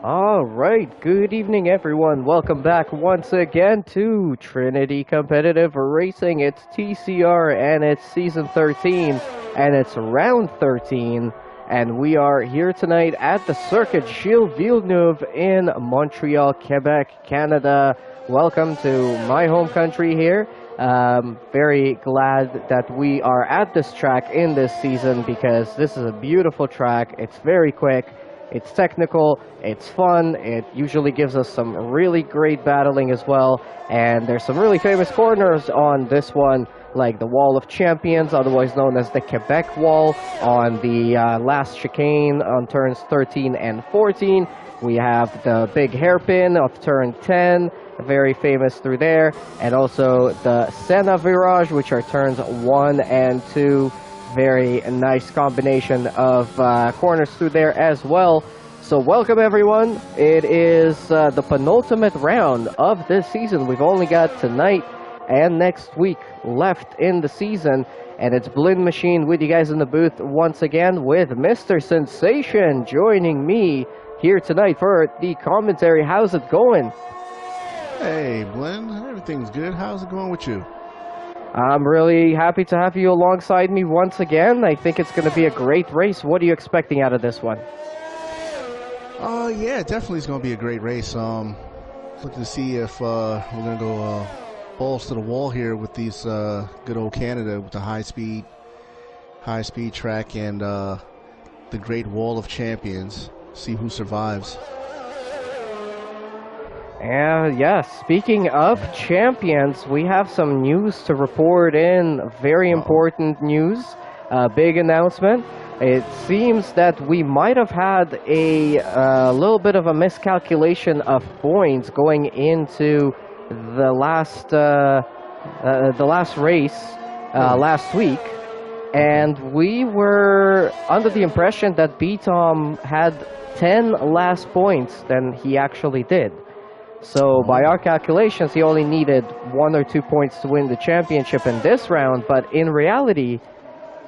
All right, good evening everyone. Welcome back once again to Trinity Competitive Racing. It's TCR and it's season 13 and it's round 13. And we are here tonight at the Circuit Gilles Villeneuve in Montreal, Quebec, Canada. Welcome to my home country here. Very glad that we are at this track in this season because this is a beautiful track. It's very quick. It's technical, it's fun, it usually gives us some really great battling as well, and there's some really famous corners on this one, like the Wall of Champions, otherwise known as the Quebec Wall, on the last chicane on turns 13 and 14. We have the big hairpin of turn 10, very famous through there, and also the Senna Virage, which are turns 1 and 2. Very nice combination of corners through there as well. So welcome everyone. It is the penultimate round of this season. We've only got tonight and next week left in the season. And it's Blinn Machine with you guys in the booth once again with Mr. Sensation joining me here tonight for the commentary. How's it going? Hey Blinn, everything's good. How's it going with you? I'm really happy to have you alongside me once again. I think it's going to be a great race. What are you expecting out of this one? Yeah, definitely it's going to be a great race. Looking to see if we're going to go balls to the wall here with these good old Canada with the high speed track and the Great Wall of Champions. See who survives. Yes, speaking of champions, we have some news to report in. Very important news. Big announcement. It seems that we might have had a little bit of a miscalculation of points going into the last race last week. And we were under the impression that B-Tom had 10 less points than he actually did. So by our calculations, he only needed 1 or 2 points to win the championship in this round, but in reality,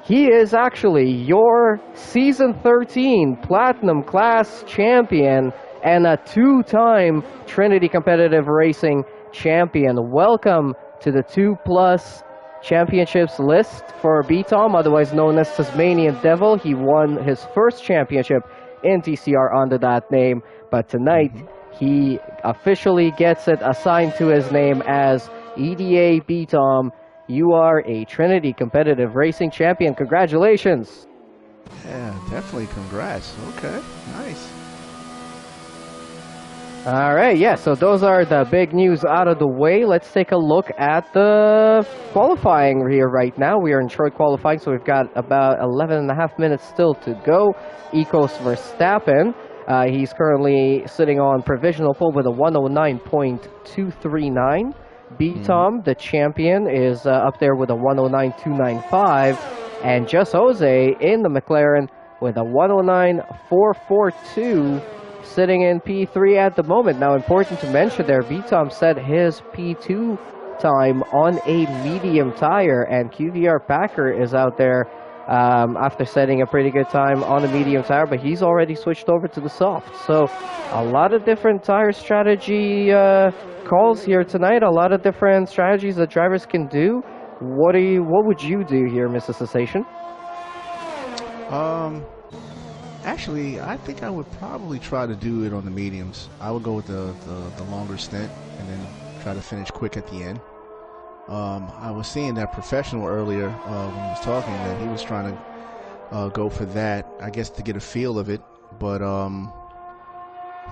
he is actually your Season 13 Platinum Class champion and a 2-time Trinity Competitive Racing champion. Welcome to the 2+ championships list for B-Tom, otherwise known as Tasmanian Devil. He won his first championship in TCR under that name, but tonight, he officially gets it assigned to his name as EDA B-Tom. You are a Trinity Competitive Racing champion. Congratulations. Yeah, definitely congrats. Okay, nice. All right, yeah, so those are the big news out of the way. Let's take a look at the qualifying here right now. We are in short qualifying, so we've got about 11.5 minutes still to go. Ecos Verstappen. He's currently sitting on provisional pole with a 109.239. B-Tom, the champion, is up there with a 109.295. And Just Jose in the McLaren with a 109.442, sitting in P3 at the moment. Now, important to mention there, B-Tom set his P2 time on a medium tire, and QVR Packer is out there after setting a pretty good time on a medium tire, but he's already switched over to the soft. So a lot of different tire strategy calls here tonight, a lot of different strategies that drivers can do. What would you do here, Mr. Sensation? Actually, I think I would probably try to do it on the mediums. I would go with the longer stint and then try to finish quick at the end. I was seeing that professional earlier when he was talking that he was trying to go for that, I guess to get a feel of it, but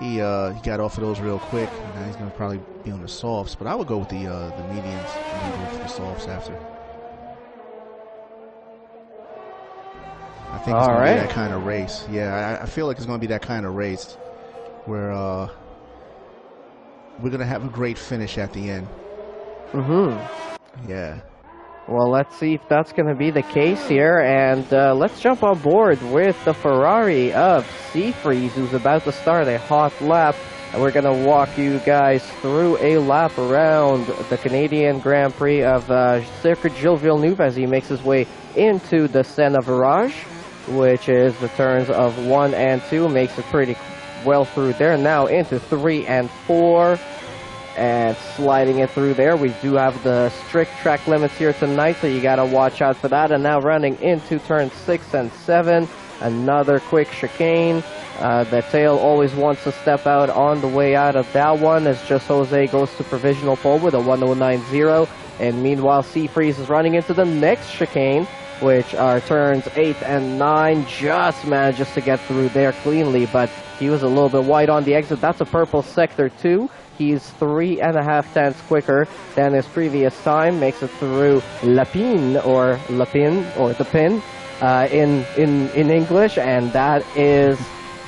he got off of those real quick, and now he's going to probably be on the softs, but I would go with the mediums and then go for the softs after. I think it's going to be that kind of race. Yeah, I feel like it's going to be that kind of race where we're going to have a great finish at the end. Yeah. Well, let's see if that's going to be the case here, and let's jump on board with the Ferrari of Seafreeze, who's about to start a hot lap, and we're going to walk you guys through a lap around the Canadian Grand Prix of Circuit Gilles Villeneuve as he makes his way into the Senna Virage, which is the turns of 1 and 2, makes it pretty well through there. Now into 3 and 4. And sliding it through there. We do have the strict track limits here tonight, so you gotta watch out for that. And now running into turn 6 and 7. Another quick chicane. The tail always wants to step out on the way out of that one, as Just Jose goes to provisional pole with a 109.0. And meanwhile, Seafreeze is running into the next chicane, which are turns 8 and 9. Just manages to get through there cleanly, but he was a little bit wide on the exit. That's a purple sector 2. He's 3.5 tenths quicker than his previous time. Makes it through Lapin, or the pin in English, and that is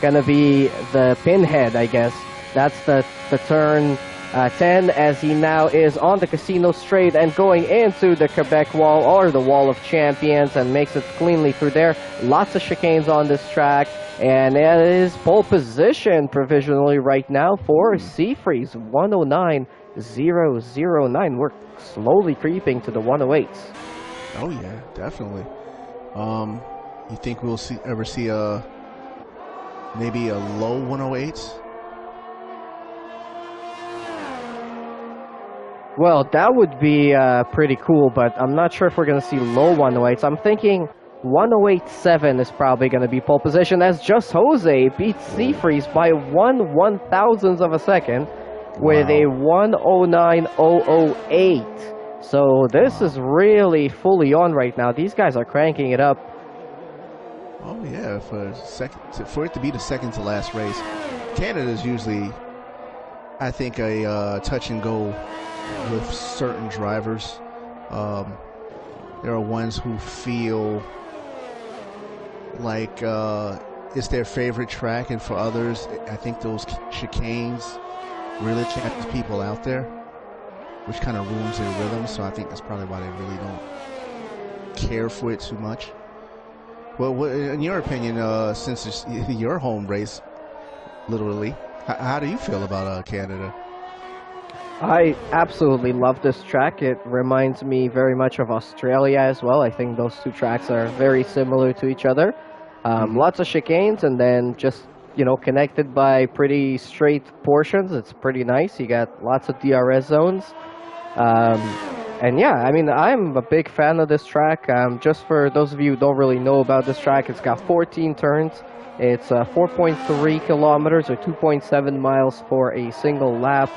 gonna be the pinhead, I guess. That's the turn 10, as he now is on the Casino Straight and going into the Quebec Wall, or the Wall of Champions, and makes it cleanly through there. Lots of chicanes on this track, and it is pole position provisionally right now for Seafreeze, 109.009. We're slowly creeping to the 108s. Oh yeah, definitely. You think we'll ever see maybe a low 108s? Well, that would be pretty cool, but I'm not sure if we're going to see low 108s. I'm thinking 108.7 is probably going to be pole position, as Just Jose beats Seafreeze by 1/1000th of a second with a 109.008. So this is really fully on right now. These guys are cranking it up. Oh yeah, for it to be the second to last race. Canada is usually, I think, a touch and go with certain drivers. There are ones who feel like it's their favorite track, and for others, I think those chicanes really catch people out there, which kind of ruins their rhythm. So I think that's probably why they really don't care for it too much. Well, in your opinion, since it's your home race, literally, how do you feel about Canada? I absolutely love this track. It reminds me very much of Australia as well. I think those two tracks are very similar to each other. Lots of chicanes, and then just, connected by pretty straight portions. It's pretty nice. You got lots of DRS zones. And yeah, I mean, I'm a big fan of this track. Just for those of you who don't really know about this track, it's got 14 turns. It's 4.3 kilometers, or 2.7 miles for a single lap.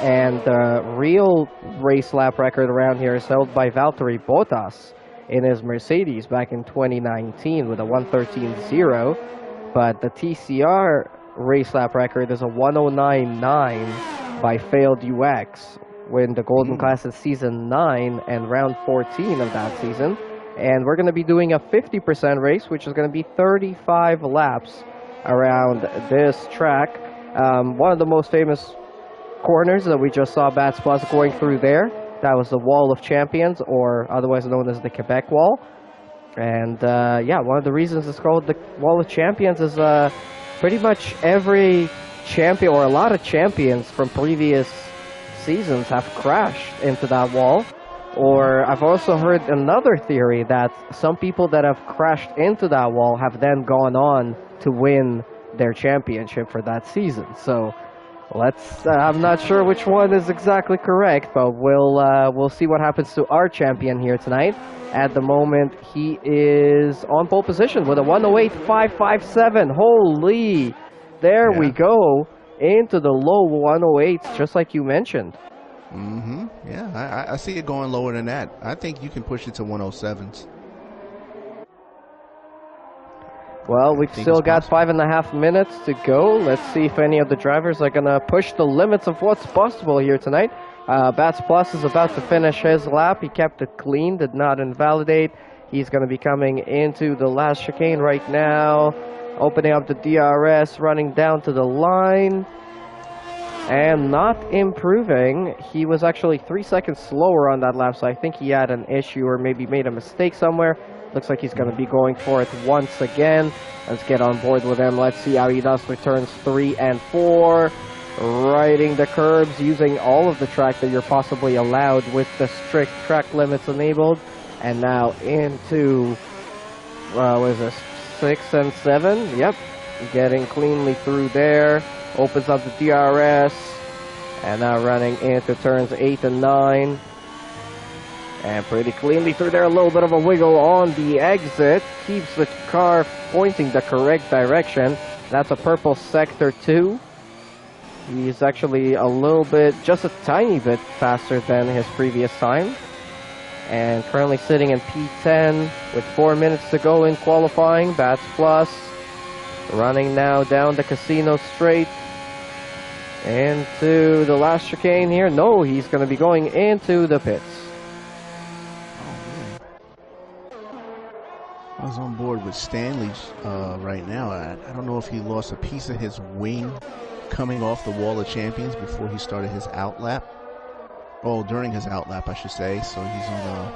And the real race lap record around here is held by Valtteri Bottas in his Mercedes back in 2019 with a 113.0. But the TCR race lap record is a 109.9 by Failed UX, when the Golden Class is season 9 and round 14 of that season. And we're going to be doing a 50% race, which is going to be 35 laps around this track. One of the most famous corners that we just saw Bats Plus going through there, that was the Wall of Champions, or otherwise known as the Quebec Wall. And yeah, one of the reasons it's called the Wall of Champions is pretty much every champion, or a lot of champions from previous seasons, have crashed into that wall. Or I've also heard another theory that some people that have crashed into that wall have then gone on to win their championship for that season. So I'm not sure which one is exactly correct, but we'll see what happens to our champion here tonight. At the moment, he is on pole position with a 108.557. Holy, there we go, into the low 108s, just like you mentioned. Yeah, I see it going lower than that. I think you can push it to 107s. Well, we've still got 5.5 minutes to go. Let's see if any of the drivers are going to push the limits of what's possible here tonight. Bats Plus is about to finish his lap. He kept it clean, did not invalidate. He's going to be coming into the last chicane right now, opening up the DRS, running down to the line, and not improving. He was actually 3 seconds slower on that lap, so I think he had an issue or maybe made a mistake somewhere. Looks like he's going to be going for it once again. Let's get on board with him. Let's see how he does for turns 3 and 4. Riding the curbs, using all of the track that you're possibly allowed with the strict track limits enabled. And now into, what is this, 6 and 7? Yep. getting cleanly through there. Opens up the DRS. And now running into turns 8 and 9. And pretty cleanly through there. A little bit of a wiggle on the exit. Keeps the car pointing the correct direction. That's a purple Sector 2. He's actually a little bit, just a tiny bit faster than his previous time. And currently sitting in P10 with 4 minutes to go in qualifying. That's plus. Running now down the Casino Straight into the last chicane here. No, he's going to be going into the pits. I was on board with Stanley right now. I don't know if he lost a piece of his wing coming off the Wall of Champions before he started his outlap. Oh, during his outlap, I should say. So he's on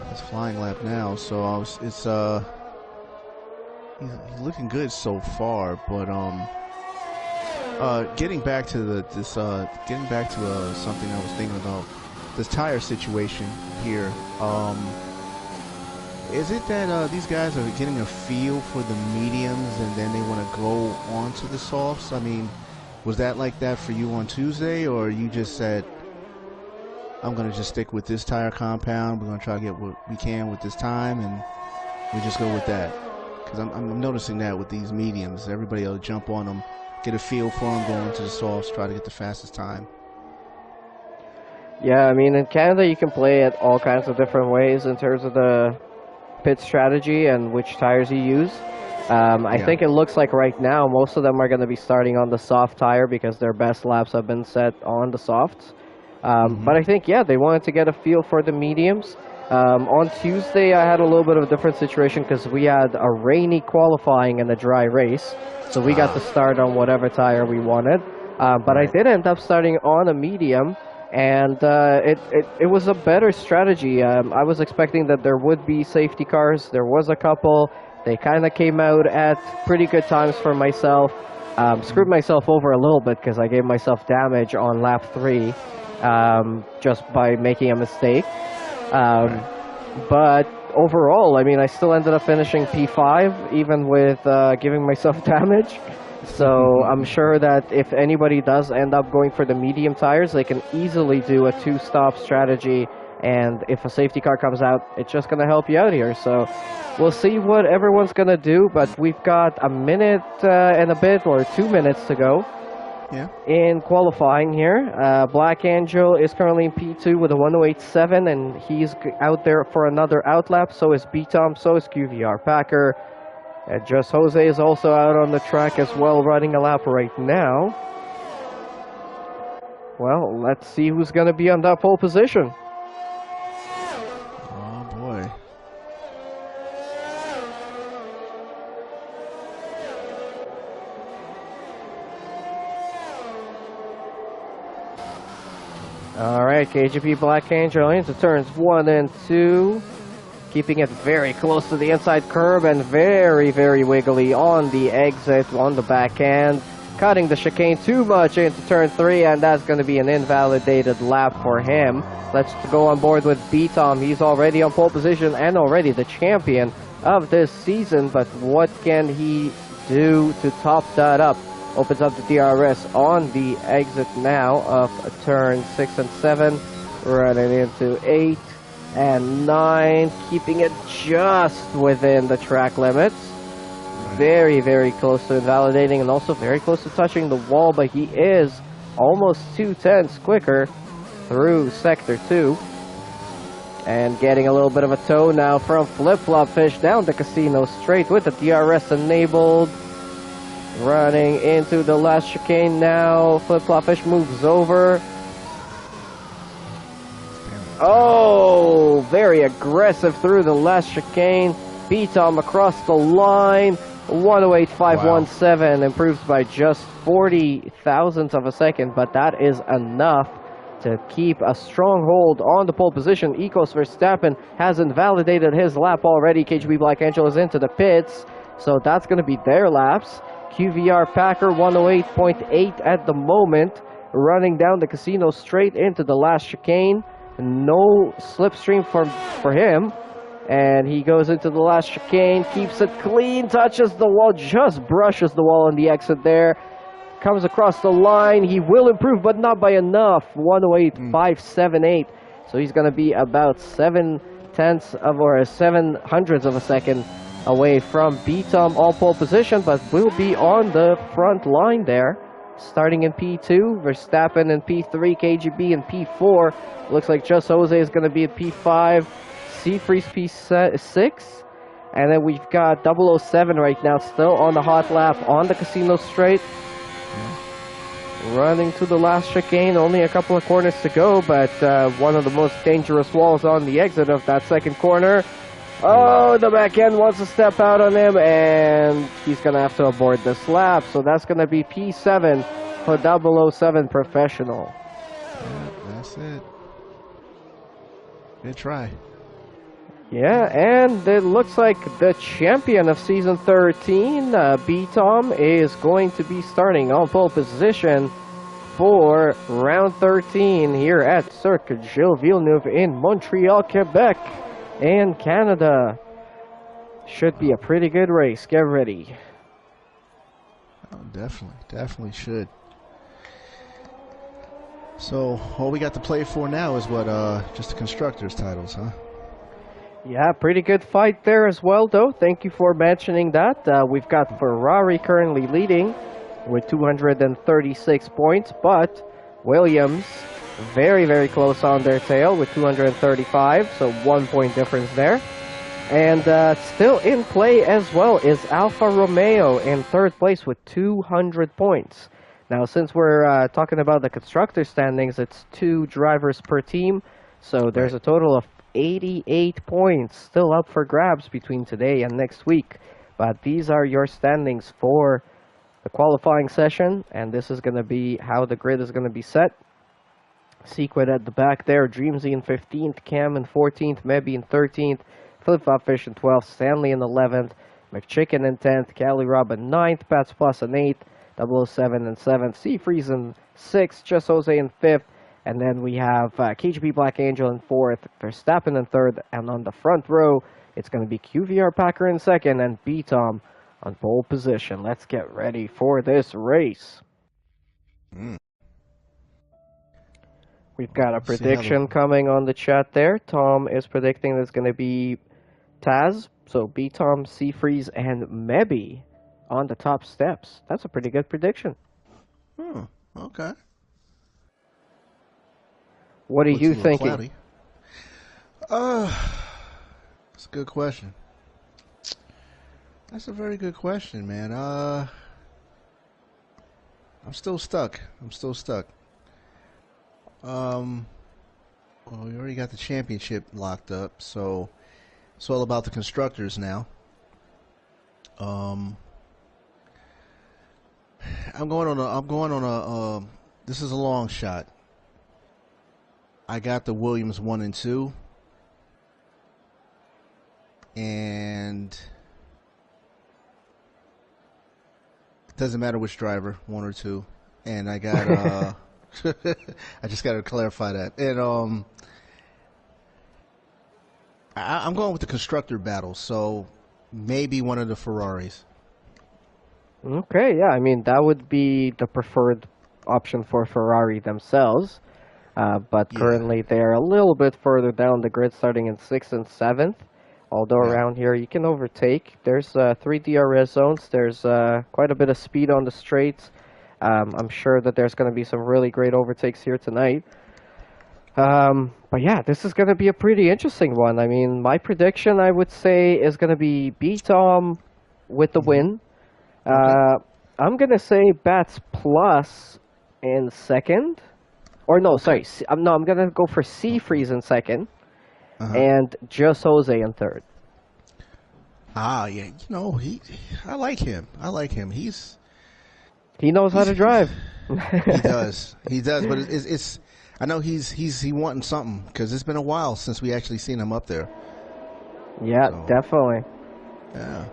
his flying lap now. So he's looking good so far. But getting back to something I was thinking about, this tire situation here. Is it that these guys are getting a feel for the mediums and then they want to go on to the softs? I mean, was that like that for you on Tuesday, or you just said, I'm going to just stick with this tire compound, we're going to try to get what we can with this time, and we just go with that? Because I'm noticing that with these mediums, everybody will jump on them, get a feel for them, go into the softs, try to get the fastest time. Yeah, I mean, in Canada you can play it all kinds of different ways in terms of the pit strategy and which tires you use. I think it looks like right now most of them are going to be starting on the soft tire because their best laps have been set on the softs. But I think, yeah, they wanted to get a feel for the mediums. On Tuesday, I had a little bit of a different situation because we had a rainy qualifying and a dry race. So we got to start on whatever tire we wanted. But I did end up starting on a medium. And it was a better strategy. I was expecting that there would be safety cars. There was a couple. They kind of came out at pretty good times for myself. Screwed myself over a little bit because I gave myself damage on lap 3 just by making a mistake. But overall, I mean, I still ended up finishing P5 even with giving myself damage. So I'm sure that if anybody does end up going for the medium tires, they can easily do a 2-stop strategy. And if a safety car comes out, it's just going to help you out here. So we'll see what everyone's going to do. But we've got a minute and a bit, or 2 minutes to go in qualifying here. Black Angel is currently in P2 with a 108.7, and he's out there for another outlap. So is B-Tom, so is QVR Packer. And Just Jose is also out on the track as well, running a lap right now. Well, let's see who's going to be on that pole position. Oh, boy. All right, KGP Black Angel into turns 1 and 2. Keeping it very close to the inside curb and very, very wiggly on the exit on the back end. Cutting the chicane too much into turn 3, and that's going to be an invalidated lap for him. Let's go on board with B-Tom. He's already on pole position and already the champion of this season, but what can he do to top that up? Opens up the DRS on the exit now of turn 6 and 7, running into 8 and 9, keeping it just within the track limits. Very, very close to invalidating and also very close to touching the wall, but he is almost 2/10 quicker through Sector 2. And getting a little bit of a tow now from Flip Flop Fish down the Casino Straight with the DRS enabled. Running into the last chicane now. Flip Flop Fish moves over. Oh, very aggressive through the last chicane. B-Tom across the line. 108.517 improves by just 40 thousandths of a second, but that is enough to keep a strong hold on the pole position. Ecos Verstappen has invalidated his lap already. KGB Black Angel is into the pits, so that's going to be their laps. QVR Packer 108.8 at the moment, running down the Casino Straight into the last chicane. No slipstream for him. And he goes into the last chicane, keeps it clean, touches the wall, just brushes the wall on the exit there. Comes across the line. He will improve, but not by enough. 108.578. So he's going to be about 7/10 of a second away from B-Tom on pole position, but will be on the front line there. Starting in P2, Verstappen in P3, KGB in P4. Looks like Just Jose is going to be at P5, Seafreeze P6. And then we've got 007 right now, still on the hot lap on the Casino Straight. Running to the last chicane, only a couple of corners to go, but one of the most dangerous walls on the exit of that second corner. Oh, the back end wants to step out on him, and he's going to have to abort this lap. So that's going to be P7 for 007 Professional. Yeah, that's it. Good try. Yeah, and it looks like the champion of Season 13, B-Tom, is going to be starting on pole position for round 13 here at Circuit Gilles Villeneuve in Montreal, Quebec, and Canada. Should be a pretty good race. Get ready. Oh, definitely should. So all we got to play for now is what, just the constructors titles, huh? Yeah, pretty good fight there as well, though. Thank you for mentioning that. We've got Ferrari currently leading with 236 points, but Williams very, very close on their tail with 235, so 1 point difference there. And still in play as well is Alfa Romeo in third place with 200 points. Now, since we're talking about the constructor standings, it's 2 drivers per team, so there's a total of 88 points still up for grabs between today and next week. But these are your standings for the qualifying session, and this is going to be how the grid is going to be set. Sequid at the back there, Dreamsy in 15th, Cam in 14th, Mebby in 13th, Flip-Flop Fish in 12th, Stanley in 11th, McChicken in 10th, Cali Rob in 9th, Pats Plus in 8th, 007 in 7th, Seafreeze in 6th, Just Jose in 5th, and then we have KGP Black Angel in 4th, Verstappen in 3rd, and on the front row, it's going to be QVR Packer in 2nd, and B-Tom on pole position. Let's get ready for this race. We've got a prediction coming on the chat there. Tom is predicting there's going to be Taz, so B-Tom, Seafreeze, and Mebby on the top steps. That's a pretty good prediction. Oh, okay. What are you thinking? Cloudy. That's a good question. That's a very good question, man. I'm still stuck. Well, we already got the championship locked up, so it's all about the constructors now. I'm going on a this is a long shot. I got the Williams 1 and 2, and it doesn't matter which driver, 1 or 2. And I got I just got to clarify that. And I'm going with the constructor battle, so maybe one of the Ferraris. Okay, yeah, I mean, that would be the preferred option for Ferrari themselves. But currently they're a little bit further down the grid, starting in 6th and 7th. Although around here you can overtake. There's 3 DRS zones. There's quite a bit of speed on the straights. I'm sure that there's going to be some really great overtakes here tonight. But yeah, this is going to be a pretty interesting one. I mean, my prediction, I would say, is going to be B-Tom with the win. I'm going to say Bats Plus in 2nd. Or no, sorry. I'm going to go for Seafreeze in 2nd. And Just Jose in 3rd. Ah, yeah. You know, I like him. He knows how to drive. He does. But it's I know he's wanting something, because it's been a while since we actually seen him up there. Yeah, so, definitely. Yeah.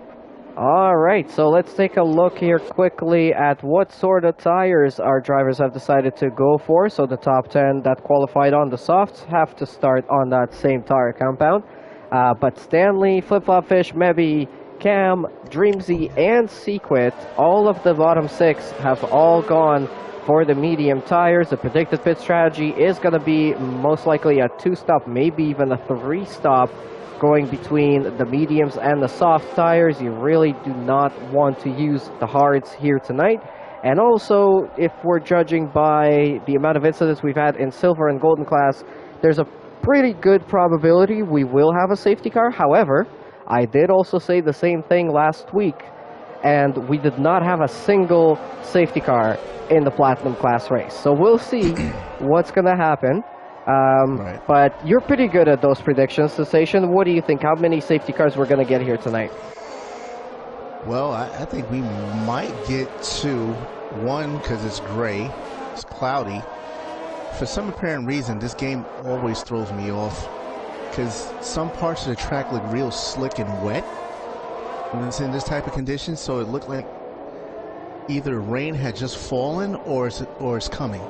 All right, so let's take a look here quickly at what sort of tires our drivers have decided to go for. So the top 10 that qualified on the softs have to start on that same tire compound. But Stanley, Flip Flop Fish, Mebby, Cam, Dreamzy, and Sequit, all of the bottom 6 have all gone for the medium tires. The predicted pit strategy is going to be most likely a 2-stop, maybe even a 3-stop, going between the mediums and the soft tires. You really do not want to use the hards here tonight. And also, if we're judging by the amount of incidents we've had in silver and golden class, there's a pretty good probability we will have a safety car. However, I did also say the same thing last week, and we did not have a single safety car in the Platinum class race. So we'll see what's going to happen. Right. But you're pretty good at those predictions, Sensation. What do you think? How many safety cars we're going to get here tonight? Well, I think we might get 2. 1, because it's gray, it's cloudy. For some apparent reason, this game always throws me off, because some parts of the track look real slick and wet when it's in this type of condition, so it looked like either rain had just fallen or it's coming.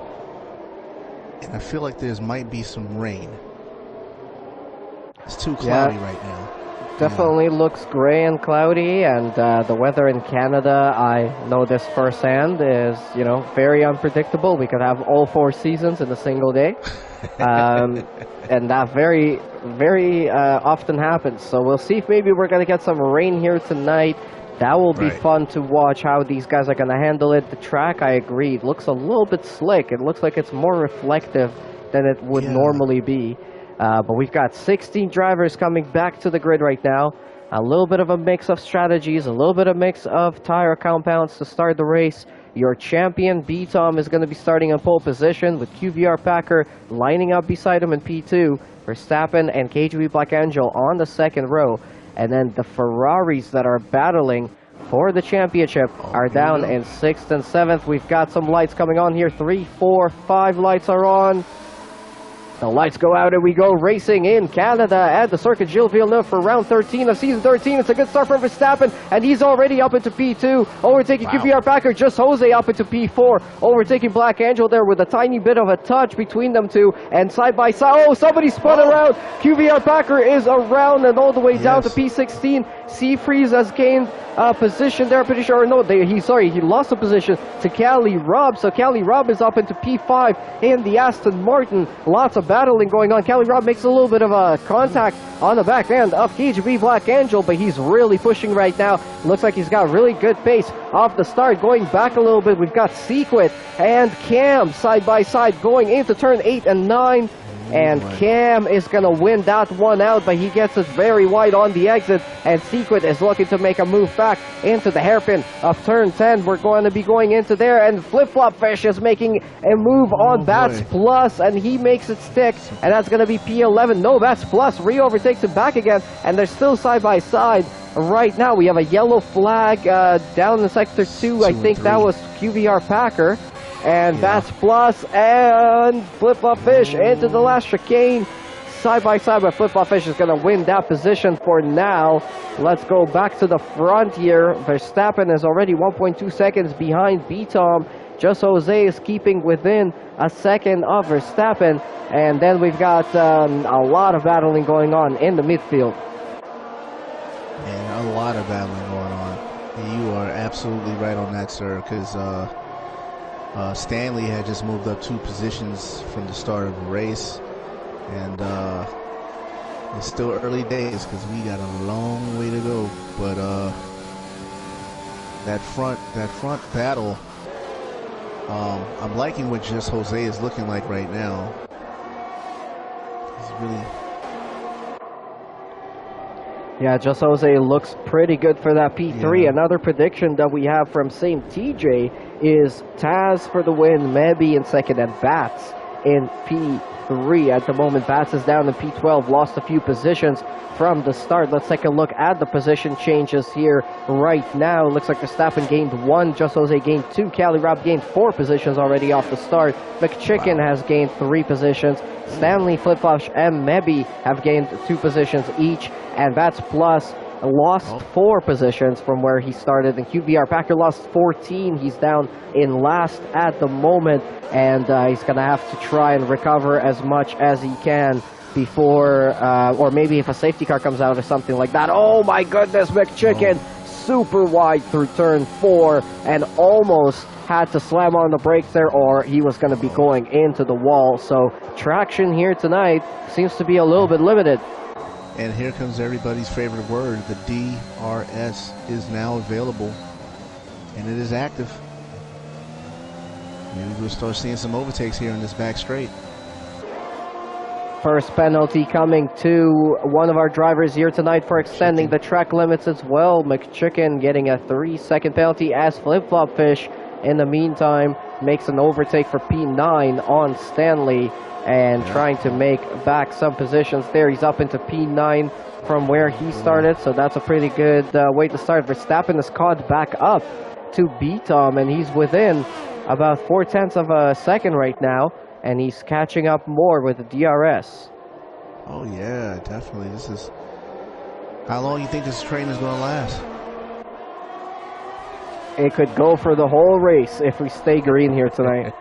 And I feel like there might be some rain. It's too cloudy right now. Definitely looks gray and cloudy, and the weather in Canada, I know this firsthand, is, you know, very unpredictable. We could have all 4 seasons in a single day. And that very, very often happens. So we'll see if maybe we're going to get some rain here tonight. That will be fun to watch how these guys are going to handle it. The track, I agree, looks a little bit slick. It looks like it's more reflective than it would normally be. But we've got 16 drivers coming back to the grid right now. A little bit of a mix of strategies, a little bit of mix of tire compounds to start the race. Your champion, B-Tom, is going to be starting in pole position with QVR Packer lining up beside him in P2. Verstappen and KGB Black Angel on the second row. And then the Ferraris that are battling for the championship are down in 6th and 7th. We've got some lights coming on here. 3, 4, 5 lights are on. The lights go out and we go racing in Canada at the Circuit Gilles Villeneuve for round 13 of season 13. It's a good start from Verstappen, and he's already up into P2. Overtaking QVR Packer, just Jose up into P4. Overtaking Black Angel there with a tiny bit of a touch between them two. And side by side, oh, somebody spun around. QVR Packer is around and all the way down to P16. Seafreeze has gained position there, pretty sure. No, he lost a position to Cali Robb. So Cali Robb is up into P5 in the Aston Martin. Lots of battling going on. Cali Robb makes a little bit of a contact on the back end of KGB Black Angel, but he's really pushing right now. Looks like he's got really good pace off the start. Going back a little bit, we've got Sequit and Cam side by side going into turn 8 and 9. And Cam is going to win that one out, but he gets it very wide on the exit. And Sequit is looking to make a move back into the hairpin of turn 10. We're going to be going into there. And Flip Flop Fish is making a move on Bats Plus, and he makes it stick. And that's going to be P11. No, Bats Plus re-overtakes him back again. And they're still side by side. Right now, we have a yellow flag down in Sector 2. I think that was QVR Packer. And Bats Plus and Flip Flop Fish into the last chicane. Side by side, but Flip Flop Fish is going to win that position for now. Let's go back to the front here. Verstappen is already 1.2 seconds behind B-Tom. Just Jose is keeping within a second of Verstappen. And then we've got a lot of battling going on in the midfield. And a lot of battling going on. You are absolutely right on that, sir, because Stanley had just moved up 2 positions from the start of the race, and it's still early days because we got a long way to go. But that front battle, I'm liking what Just Jose is looking like right now. He's really. Yeah, Just Jose looks pretty good for that P3. Another prediction that we have from St. TJ is Taz for the win, Mebby in second, and Bats in P3. At the moment, Bats is down in P12, lost a few positions from the start. Let's take a look at the position changes here right now. Looks like Verstappen gained 1, Just Jose gained 2, Cali Robb gained 4 positions already off the start. McChicken has gained 3 positions. Stanley, Flip Flop, and Mebby have gained 2 positions each. And Bats Plus lost 4 positions from where he started. And QVR Packer lost 14. He's down in last at the moment. And he's going to have to try and recover as much as he can before, or maybe if a safety car comes out or something like that. Oh my goodness, McChicken, super wide through turn 4 and almost had to slam on the brakes there, or he was going to be going into the wall. So traction here tonight seems to be a little bit limited. And here comes everybody's favorite word. The DRS is now available, and it is active. Maybe we'll start seeing some overtakes here in this back straight. First penalty coming to one of our drivers here tonight for extending the track limits as well. McChicken getting a 3-second penalty as Flip Flop Fish, in the meantime, makes an overtake for P9 on Stanley and trying to make back some positions there. He's up into P9 from where he started, so that's a pretty good way to start. Verstappen is caught back up to B-Tom, and he's within about 0.4 of a second right now, and he's catching up more with the DRS. Oh yeah, definitely. This is... How long do you think this train is going to last? It could go for the whole race if we stay green here tonight.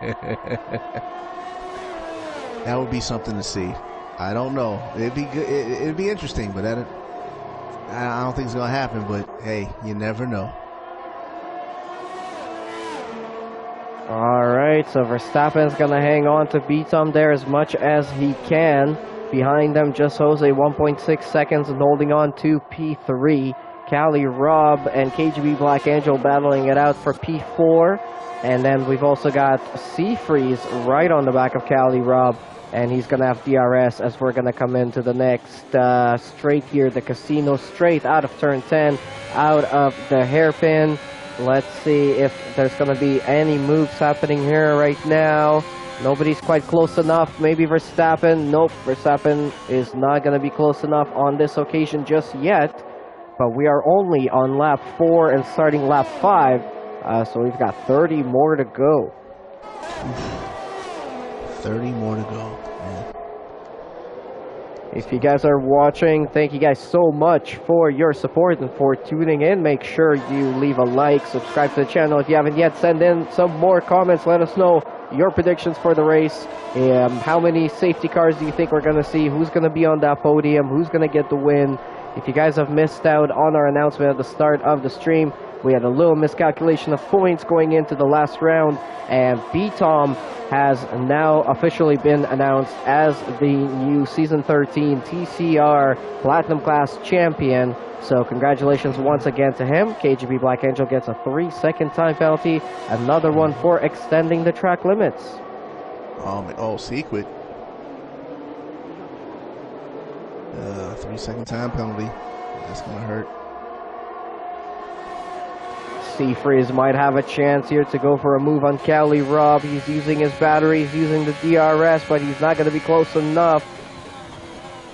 That would be something to see. I don't know. It'd be good. It'd be interesting, but I don't think it's going to happen. But hey, you never know. All right, so Verstappen's going to hang on to B-Tom there as much as he can. Behind them, just Jose, 1.6 seconds, and holding on to P3. Cali Rob and KGB Black Angel battling it out for P4. And then we've also got Seafreeze right on the back of Cali Rob. And he's going to have DRS as we're going to come into the next straight here. The Casino straight out of turn 10, out of the hairpin. Let's see if there's going to be any moves happening here right now. Nobody's quite close enough. Maybe Verstappen. Nope, Verstappen is not going to be close enough on this occasion just yet. But we are only on lap 4 and starting lap 5. So we've got 30 more to go. 30 more to go. Man. If you guys are watching, thank you guys so much for your support and for tuning in. Make sure you leave a like, subscribe to the channel if you haven't yet. Send in some more comments. Let us know your predictions for the race. How many safety cars do you think we're going to see? Who's going to be on that podium? Who's going to get the win? If you guys have missed out on our announcement at the start of the stream, we had a little miscalculation of points going into the last round, and B-Tom has now officially been announced as the new Season 13 TCR Platinum Class Champion. So congratulations once again to him. KGB Black Angel gets a 3-second time penalty, another one for extending the track limits. Secret. 3-second time penalty. That's going to hurt. Seafreeze might have a chance here to go for a move on Cali Rob. He's using his battery, he's using the DRS, but he's not going to be close enough.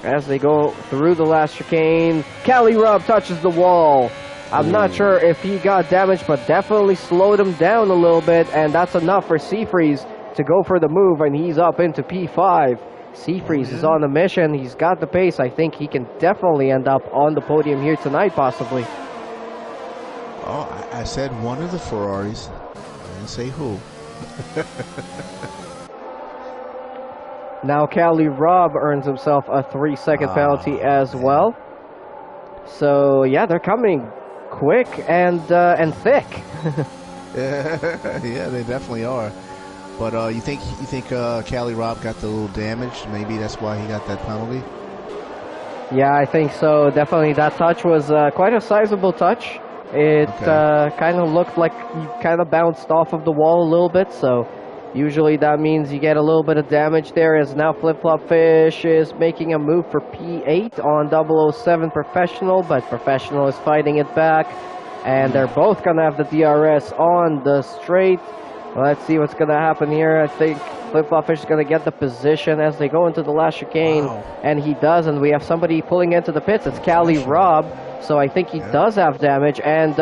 As they go through the last chicane, Cali Rob touches the wall. I'm not sure if he got damaged, but definitely slowed him down a little bit, and that's enough for Seafreeze to go for the move, and he's up into P5. Seafreeze is on a mission. He's got the pace. I think he can definitely end up on the podium here tonight, possibly. Oh, I said one of the Ferraris. I didn't say who. Now Cali Rob earns himself a 3-second penalty as well. So yeah, they're coming quick and thick. Yeah, they definitely are. But you think Cali Rob got the little damage? Maybe that's why he got that penalty. Yeah, I think so. Definitely, that touch was quite a sizable touch. It kind of looked like you kind of bounced off of the wall a little bit. So usually that means you get a little bit of damage there. As now Flip Flop Fish is making a move for P8 on 007 Professional, but Professional is fighting it back, and they're both gonna have the DRS on the straight. Let's see what's going to happen here. I think Flip Flop Fish is going to get the position as they go into the last chicane. Wow. And he does, and we have somebody pulling into the pits. It's Cali Rob, so I think he does have damage. And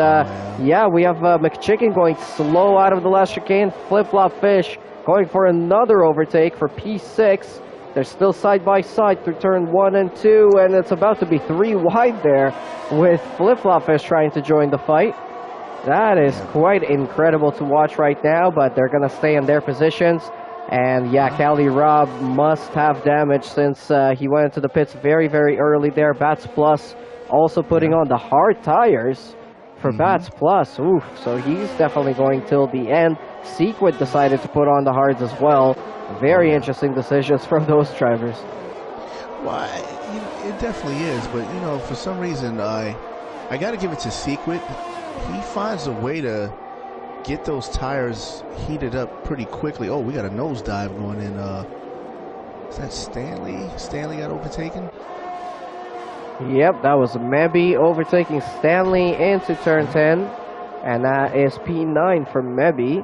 yeah, we have McChicken going slow out of the last chicane. Flip Flop Fish going for another overtake for P6. They're still side by side through turn 1 and 2, and it's about to be 3 wide there with Flip Flop Fish trying to join the fight. That is quite incredible to watch right now, but they're going to stay in their positions. And yeah, Cali Rob must have damage since he went into the pits very, very early there. Bats Plus also putting on the hard tires for Bats Plus. Oof, so he's definitely going till the end. Sequid decided to put on the hards as well. Very interesting decisions from those drivers. Well, it definitely is, but you know, for some reason, I got to give it to Sequid. He finds a way to get those tires heated up pretty quickly. Oh, we got a nosedive going in. Is that Stanley? Stanley got overtaken? Yep, that was Mebby overtaking Stanley into turn 10. And that is P9 for Mebby.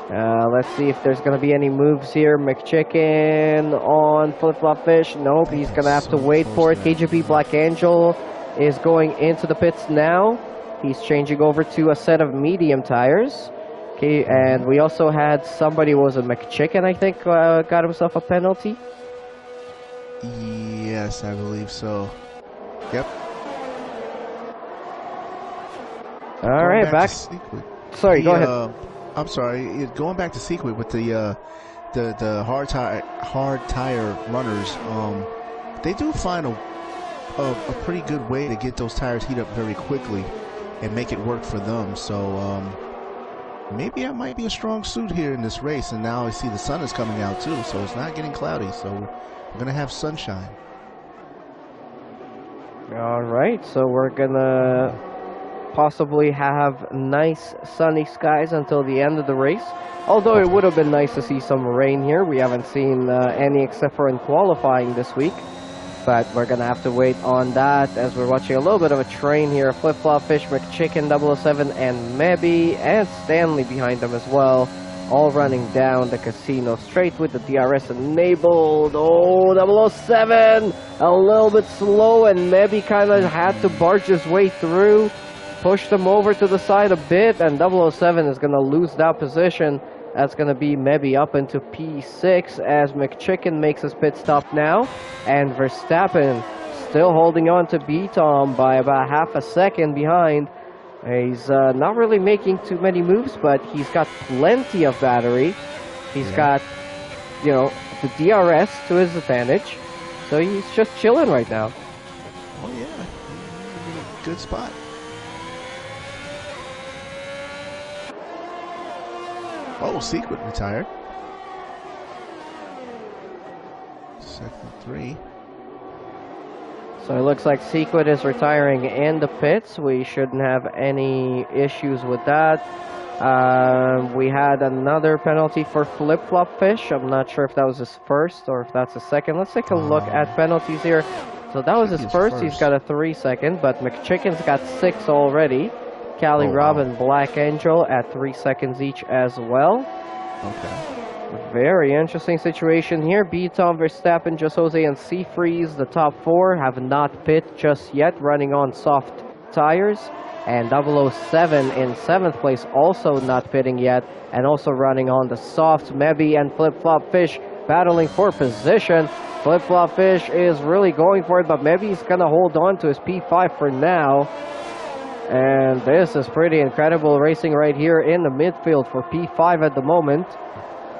Let's see if there's going to be any moves here. McChicken on Flip-Flop Fish. Nope, he's going to have to wait for it. KGP Black Angel is going into the pits now. He's changing over to a set of medium tires. Okay, and we also had somebody, was it McChicken, I think, got himself a penalty? Yes, I believe so. Yep. All right, back. Sorry, go ahead. I'm sorry. Going back to Sequid with the hard tire runners. They do find a pretty good way to get those tires heat up very quickly and make it work for them. So maybe that might be a strong suit here in this race. And now I see the sun is coming out too, so it's not getting cloudy. So we're gonna have sunshine. All right, so we're gonna possibly have nice sunny skies until the end of the race. Although it would have been nice to see some rain here. We haven't seen any except for in qualifying this week. But we're going to have to wait on that as we're watching a little bit of a train here. Flip-Flop Fish, McChicken, 007, and Mebby, and Stanley behind them as well. All running down the casino straight with the DRS enabled. Oh, 007! A little bit slow, and Mebby kind of had to barge his way through. Pushed him over to the side a bit, and 007 is going to lose that position. That's going to be Mebby up into P6 as McChicken makes his pit stop now. And Verstappen still holding on to B-Tom by about half a second behind. He's not really making too many moves, but he's got plenty of battery. He's got, you know, the DRS to his advantage. So he's just chilling right now. Oh, yeah. Good spot. Oh, Sequid retired. Second 3. So it looks like Sequid is retiring in the pits. We shouldn't have any issues with that. We had another penalty for Flip-Flop Fish. I'm not sure if that was his first or if that's his second. Let's take a look at penalties here. So that was his first. He's got a 3-second, but McChicken's got 6 already. Cali Rob and Black Angel at 3 seconds each as well. Okay. Very interesting situation here. B-Tom, Verstappen, Just Jose, and Seafreeze, the top 4, have not pit just yet, running on soft tires. And 007 in 7th place, also not pitting yet, and also running on the softs. Mebby and Flip-Flop Fish battling for position. Flip-Flop Fish is really going for it, but Mebby's going to hold on to his P5 for now. And this is pretty incredible racing right here in the midfield for P5 at the moment.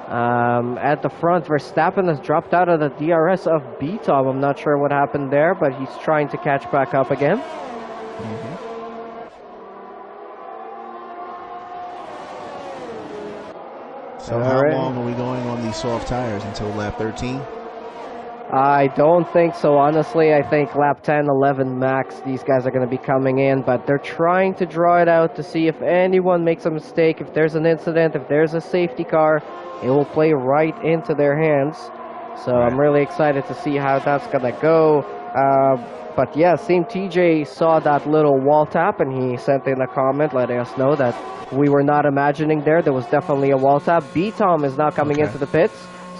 At the front, Verstappen has dropped out of the DRS of B-Tom. I'm not sure what happened there, but he's trying to catch back up again. So how long are we going on these soft tires until lap 13? I don't think so, honestly. I think lap 10, 11 max, these guys are going to be coming in, but they're trying to draw it out to see if anyone makes a mistake, if there's an incident, if there's a safety car, it will play right into their hands. So I'm really excited to see how that's going to go. But yeah, Team TJ saw that little wall tap, and he sent in a comment letting us know that we were not imagining there. There was definitely a wall tap. B-Tom is now coming into the pits.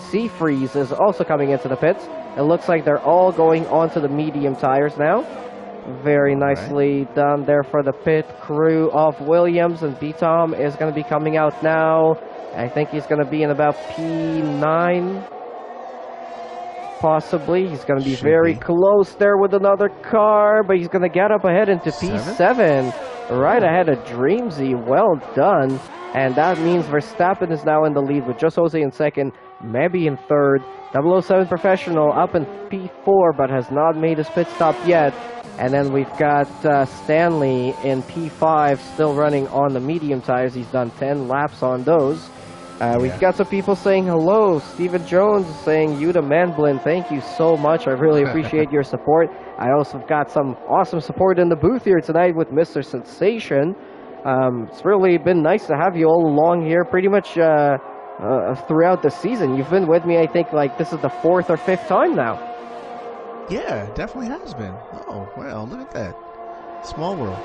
Seafreeze is also coming into the pits. It looks like they're all going onto the medium tires now. Very nicely done there for the pit crew of Williams. And B-Tom is going to be coming out now. I think he's going to be in about P9. Possibly. He's going to be very close there with another car. But he's going to get up ahead into P7. right ahead of Dreamsy. Well done. And that means Verstappen is now in the lead with just Jose in second, Mebby in third. 007 Professional up in P4 but has not made his pit stop yet. And then we've got Stanley in P5 still running on the medium tires. He's done 10 laps on those. We've got some people saying hello. Steven Jones saying, Yuta Manblin, thank you so much. I really appreciate your support. I also got some awesome support in the booth here tonight with Mr. Sensation. It's really been nice to have you all along here pretty much throughout the season. You've been with me, I think, like this is the 4th or 5th time now. Yeah, it definitely has been. Oh, well, look at that. Small world.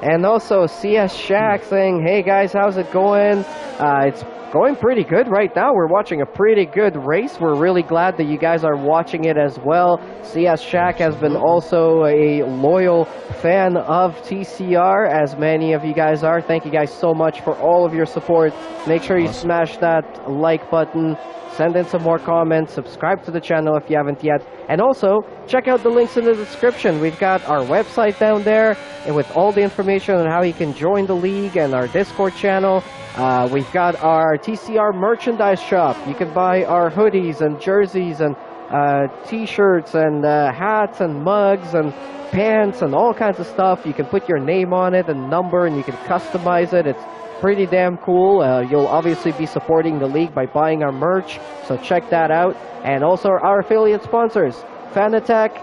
And also CS Shack saying, hey guys, how's it going? It's going pretty good right now. We're watching a pretty good race. We're really glad that you guys are watching it as well. CS Shack has been also a loyal fan of TCR, as many of you guys are. Thank you guys so much for all of your support. Make sure you smash that like button. Send in some more comments, subscribe to the channel if you haven't yet, and also check out the links in the description. We've got our website down there and with all the information on how you can join the league and our Discord channel. We've got our TCR merchandise shop. You can buy our hoodies and jerseys and t-shirts and hats and mugs and pants and all kinds of stuff. You can put your name on it and number, and you can customize it. It's pretty damn cool. You'll obviously be supporting the league by buying our merch, so check that out. And also our affiliate sponsors, Fanatec.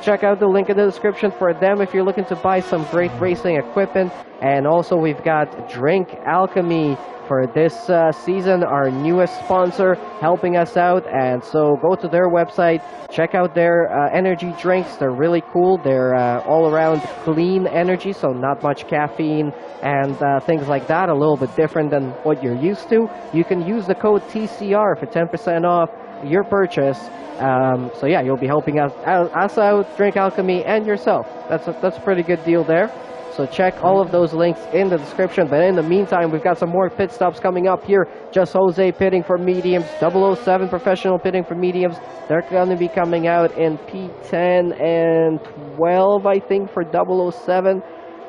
Check out the link in the description for them if you're looking to buy some great racing equipment. And also we've got Drink Alchemy for this season, our newest sponsor, helping us out. And so go to their website, check out their energy drinks. They're really cool. They're all around clean energy, so not much caffeine and things like that. A little bit different than what you're used to. You can use the code TCR for 10% off your purchase. So yeah, you'll be helping us out, Drink Alchemy, and yourself. That's a pretty good deal there. So check all of those links in the description. But in the meantime, we've got some more pit stops coming up here. Just Jose pitting for mediums. 007 Professional pitting for mediums. They're going to be coming out in P10 and 12, I think, for 007.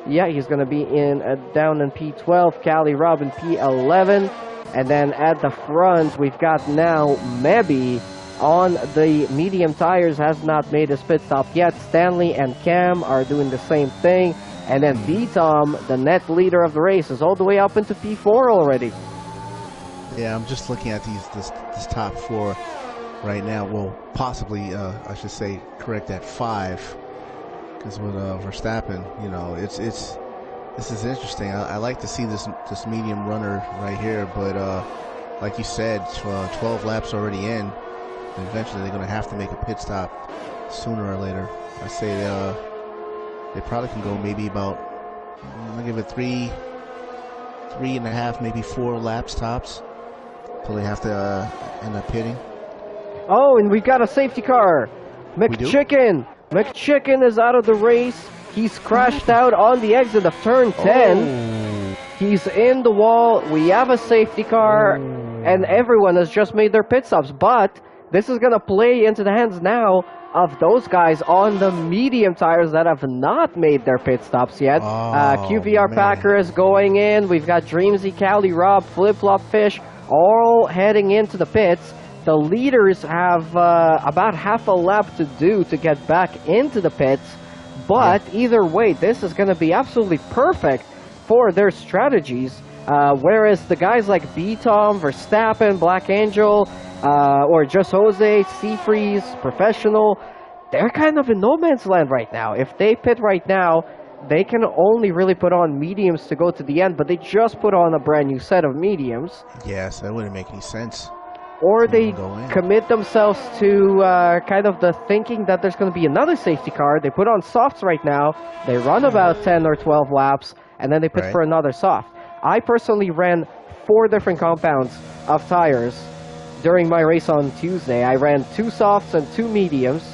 Yeah, he's going to be in down in P12. Cali Rob in P11. And then at the front, we've got now Mebby on the medium tires, has not made his pit stop yet. Stanley and Cam are doing the same thing. And then B-Tom, the net leader of the race, is all the way up into P4 already. Yeah, I'm just looking at this top 4 right now. Well, possibly, I should say, correct that 5. Because with Verstappen, you know, this is interesting. I like to see this medium runner right here, but like you said, 12 laps already in. And eventually they're going to have to make a pit stop sooner or later. I say they probably can go maybe about, I'll give it 3.5, maybe 4 laps tops until they have to end up pitting. Oh, and we've got a safety car. McChicken is out of the race. He's crashed out on the exit of turn 10. Oh. He's in the wall. We have a safety car, and everyone has just made their pit stops. But this is going to play into the hands now of those guys on the medium tires that have not made their pit stops yet. QVR Packer is going in. We've got Dreamsy, Cali, Rob, Flip Flop Fish, all heading into the pits. The leaders have about half a lap to do to get back into the pits. But either way, this is going to be absolutely perfect for their strategies. Whereas the guys like B-Tom, Verstappen, Black Angel, or Just Jose, Seafreeze, Professional, they're kind of in no man's land right now. If they pit right now, they can only really put on mediums to go to the end, but they just put on a brand new set of mediums. Yes, that wouldn't make any sense. Or they commit themselves to kind of the thinking that there's going to be another safety car. They put on softs right now. They run about 10 or 12 laps, and then they pit for another soft. I personally ran 4 different compounds of tires during my race on Tuesday. I ran 2 softs and 2 mediums,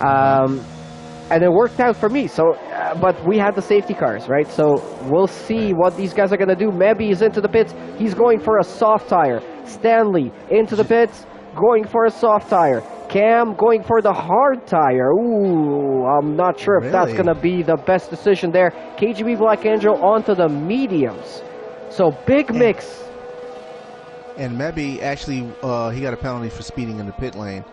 and it worked out for me. So, but we had the safety cars, right? So we'll see what these guys are going to do. Mebby is into the pits. He's going for a soft tire. Stanley into the pits, going for a soft tire. Cam going for the hard tire. Ooh, I'm not sure if that's Really? going to be the best decision there. KGB Black Angel onto the mediums. So big mix. And Mebby actually, he got a penalty for speeding in the pit lane.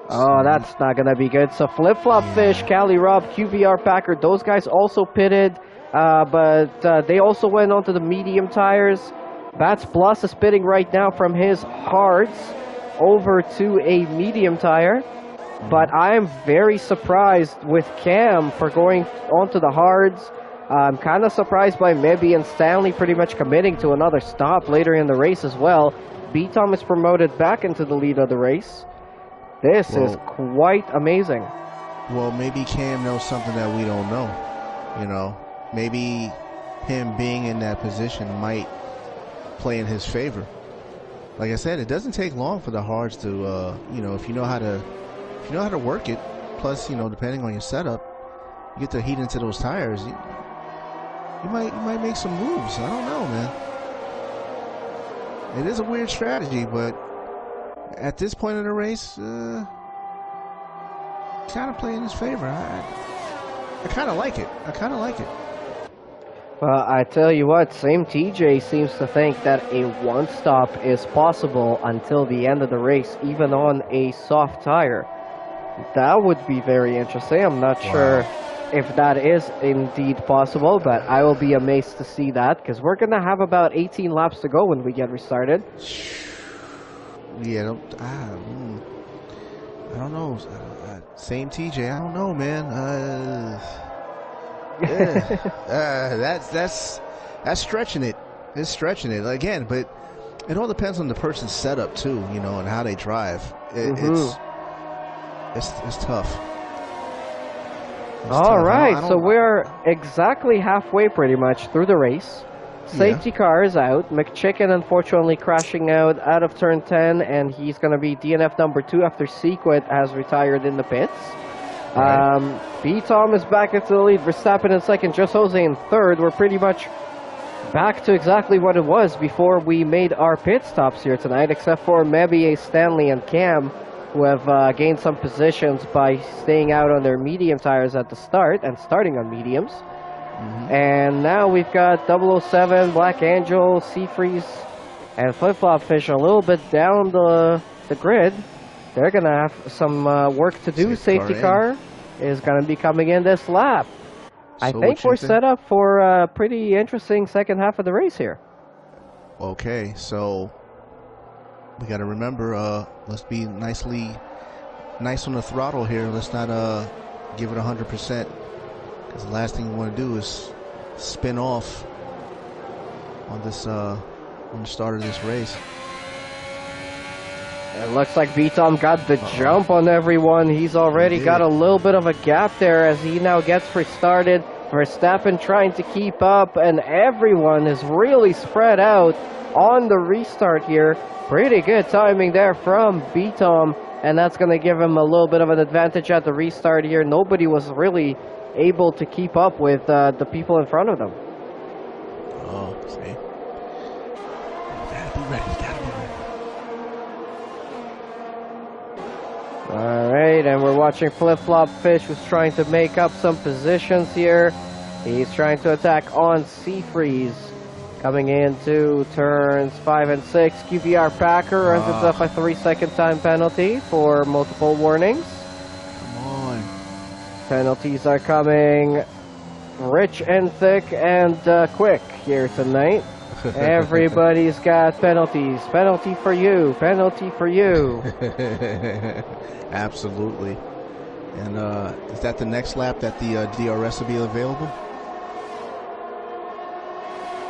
Oh, that's not going to be good. So Flip-Flop Fish, Cali Rob, QVR Packer, those guys also pitted. But they also went onto the medium tires. Bats Plus is pitting right now from his hards over to a medium tire. But I'm very surprised with Cam for going onto the hards. I'm kind of surprised by Mebby and Stanley pretty much committing to another stop later in the race as well. B-Tom is promoted back into the lead of the race. This is quite amazing. Well, maybe Cam knows something that we don't know. You know, maybe him being in that position might play in his favor. Like I said, it doesn't take long for the hards to, you know, if you know how to work it. Plus, you know, depending on your setup, you get to heat into those tires. You might make some moves. I don't know, man. It is a weird strategy, but at this point in the race, kind of play in his favor. I kind of like it. Well, I tell you what, same TJ seems to think that a one-stop is possible until the end of the race, even on a soft tire. That would be very interesting. I'm not sure if that is indeed possible, but I will be amazed to see that, because we're going to have about 18 laps to go when we get restarted. Yeah, I don't know. Same TJ. I don't know, man. That's stretching it. It's stretching it again, but it all depends on the person's setup too, you know, and how they drive. It's tough. All right, so we're exactly halfway pretty much through the race. Safety car is out. McChicken unfortunately crashing out of turn 10, and he's going to be DNF number 2 after Sequit has retired in the pits. Right. B-Tom is back into the lead. Verstappen in second, Just Jose in third. We're pretty much back to exactly what it was before we made our pit stops here tonight, except for Mebby, Stanley, and Cam, who have gained some positions by staying out on their medium tires at the start and starting on mediums. And now we've got 007, Black Angel, Seafreeze, and Flip-Flop Fish a little bit down the grid. They're going to have some work to do. Safety car is going to be coming in this lap. I think we're set up for a pretty interesting second half of the race here. Okay, so we got to remember, let's be nice on the throttle here. Let's not give it 100%. Because the last thing you want to do is spin off on this on the start of this race. It looks like B-Tom got the jump on everyone. He's already got a little bit of a gap there as he now gets restarted. Verstappen trying to keep up, and everyone is really spread out on the restart here. Pretty good timing there from B-Tom, and that's going to give him a little bit of an advantage at the restart here. Nobody was really able to keep up with the people in front of them. Oh, see. Gotta be ready. Alright, and we're watching Flip-Flop Fish, who's trying to make up some positions here. He's trying to attack on Seafreeze. Coming into turns 5 and 6. QVR Packer runs himself a 3-second time penalty for multiple warnings. Come on. Penalties are coming rich and thick and quick here tonight. Everybody's got penalties. Penalty for you. Penalty for you. Absolutely. And is that the next lap that the DRS will be available?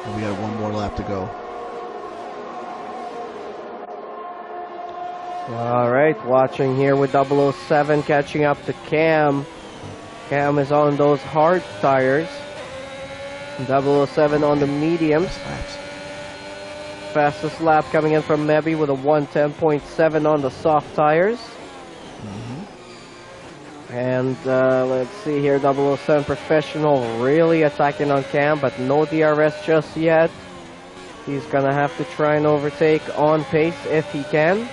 And we got one more lap to go. All right, watching here with 007 catching up to Cam. Cam is on those hard tires. 007 on the mediums. Fastest lap coming in from Mebby with a 1:10.7 on the soft tires. And let's see here, 007 Professional really attacking on Cam, but no DRS just yet. He's gonna have to try and overtake on pace if he can.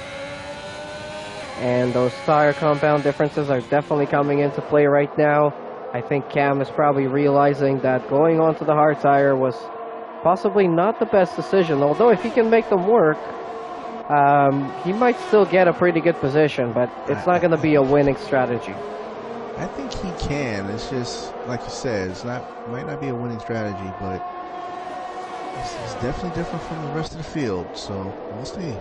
And those tire compound differences are definitely coming into play right now. I think Cam is probably realizing that going onto the hard tire was possibly not the best decision. Although if he can make them work, he might still get a pretty good position, but it's not going to be a winning strategy. I think he can. It's just like you said, might not be a winning strategy, but it's definitely different from the rest of the field. So we'll see.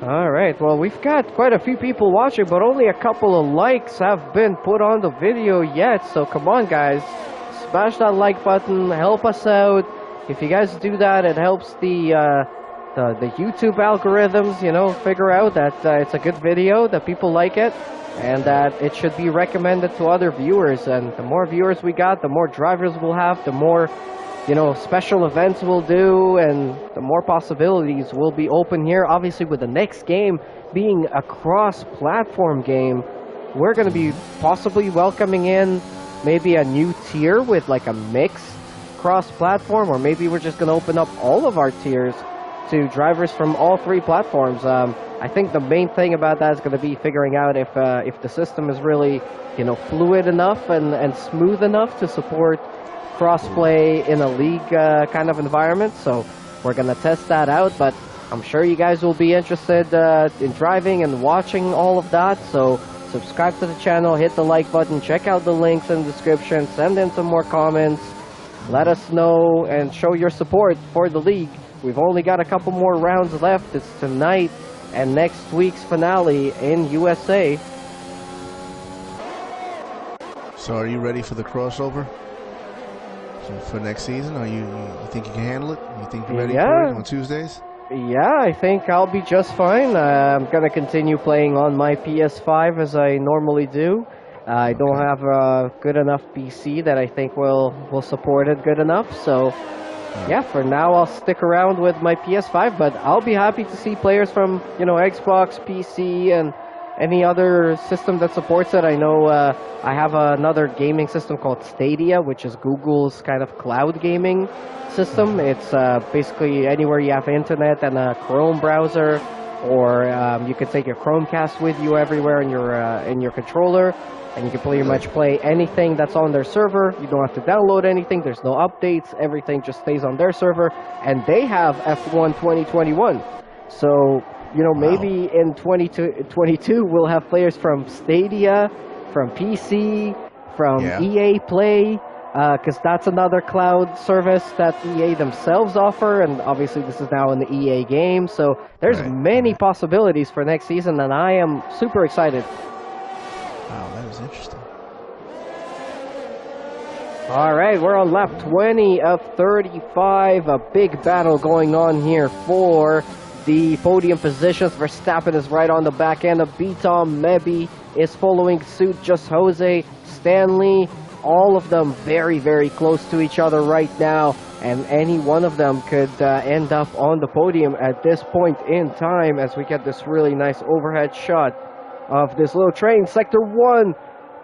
All right, well, we've got quite a few people watching, but only a couple of likes have been put on the video yet. So come on, guys, smash that like button, help us out. If you guys do that, it helps the YouTube algorithms, you know, figure out that it's a good video, that people like it, and that it should be recommended to other viewers. And the more viewers we got, the more drivers we'll have, the more, you know, special events we'll do, and the more possibilities will be open here. Obviously, with the next game being a cross-platform game, we're going to be possibly welcoming in maybe a new tier with like a mixed cross-platform, or maybe we're just going to open up all of our tiers to drivers from all three platforms. I think the main thing about that is going to be figuring out if the system is really, you know, fluid enough and smooth enough to support crossplay in a league kind of environment. So we're going to test that out, but I'm sure you guys will be interested in driving and watching all of that. So subscribe to the channel, hit the like button, check out the links in the description, send in some more comments, let us know and show your support for the league. We've only got a couple more rounds left. It's tonight and next week's finale in USA. So are you ready for the crossover for next season? Are you think you can handle it? You think you're ready for it on Tuesdays? Yeah, I think I'll be just fine. I'm going to continue playing on my PS5 as I normally do. I don't have a good enough PC that I think will support it good enough. So, yeah, for now I'll stick around with my PS5, but I'll be happy to see players from, you know, Xbox, PC, and any other system that supports it. I know I have another gaming system called Stadia, which is Google's kind of cloud gaming system. It's basically anywhere you have internet and a Chrome browser, or you can take your Chromecast with you everywhere in your controller, and you can pretty much play anything that's on their server. You don't have to download anything. There's no updates. Everything just stays on their server, and they have F1 2021. So, you know, maybe in 2022 we'll have players from Stadia, from PC, from EA Play, because that's another cloud service that EA themselves offer, and obviously this is now in the EA game. So there's many possibilities for next season, and I am super excited. Wow, that is interesting. All right, we're on lap 20 of 35. A big battle going on here for the podium positions. Verstappen is right on the back end of B-Tom. Mebby is following suit. Just Jose, Stanley, all of them very, very close to each other right now. And any one of them could end up on the podium at this point in time, as we get this really nice overhead shot of this little train. Sector 1,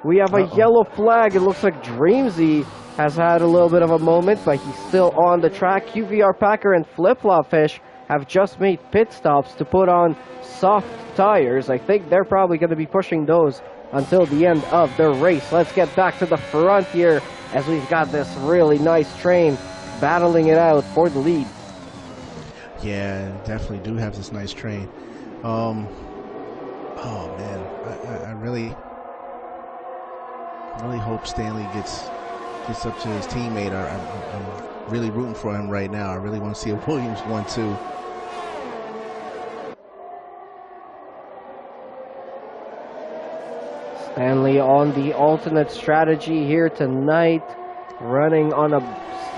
we have a yellow flag. It looks like Dreamsy has had a little bit of a moment, but he's still on the track. QVR Packer and Flip Flop Fish have just made pit stops to put on soft tires. I think they're probably going to be pushing those until the end of the race. Let's get back to the front here, as we've got this really nice train battling it out for the lead. Yeah, definitely do have this nice train. Oh man, I really hope Stanley gets up to his teammate. I'm really rooting for him right now. I really want to see a Williams 1-2. Stanley on the alternate strategy here tonight, running on a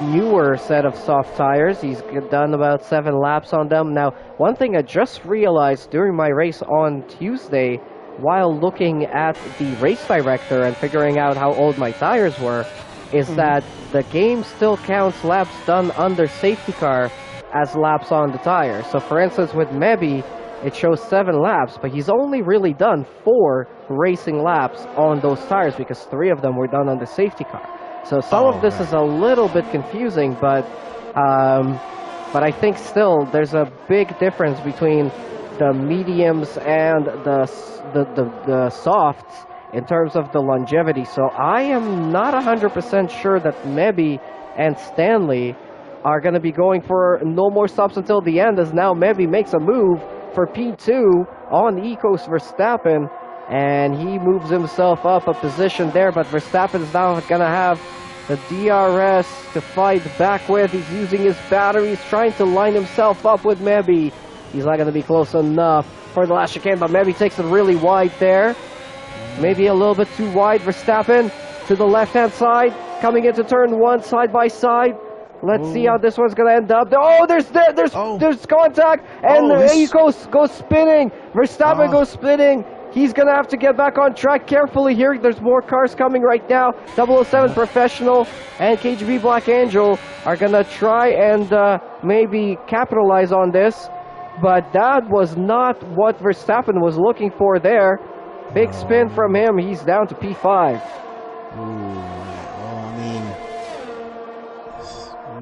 newer set of soft tires. He's done about 7 laps on them. Now, one thing I just realized during my race on Tuesday, while looking at the race director and figuring out how old my tires were, is that the game still counts laps done under safety car as laps on the tire. So for instance, with Mebby, it shows 7 laps, but he's only really done 4 racing laps on those tires, because 3 of them were done on the safety car. So some of this is a little bit confusing, but But I think still there's a big difference between the mediums and the softs in terms of the longevity. So I am not 100% sure that Mebi and Stanley are going to be going for no more stops until the end, as now Mebi makes a move for P2 on Ecos Verstappen, and he moves himself up a position there, but Verstappen is now going to have the DRS to fight back with. He's using his batteries, trying to line himself up with Mebi. He's not going to be close enough for the last chicane, but Mebi takes it really wide there. Maybe a little bit too wide. Verstappen to the left-hand side, coming into turn one, side by side. Let's see how this one's going to end up. Oh, there's contact, and he goes spinning. Verstappen goes spinning. He's going to have to get back on track carefully here. There's more cars coming right now. 007 Professional and KGB Black Angel are going to try and maybe capitalize on this. But that was not what Verstappen was looking for there. Big spin from him. He's down to P5.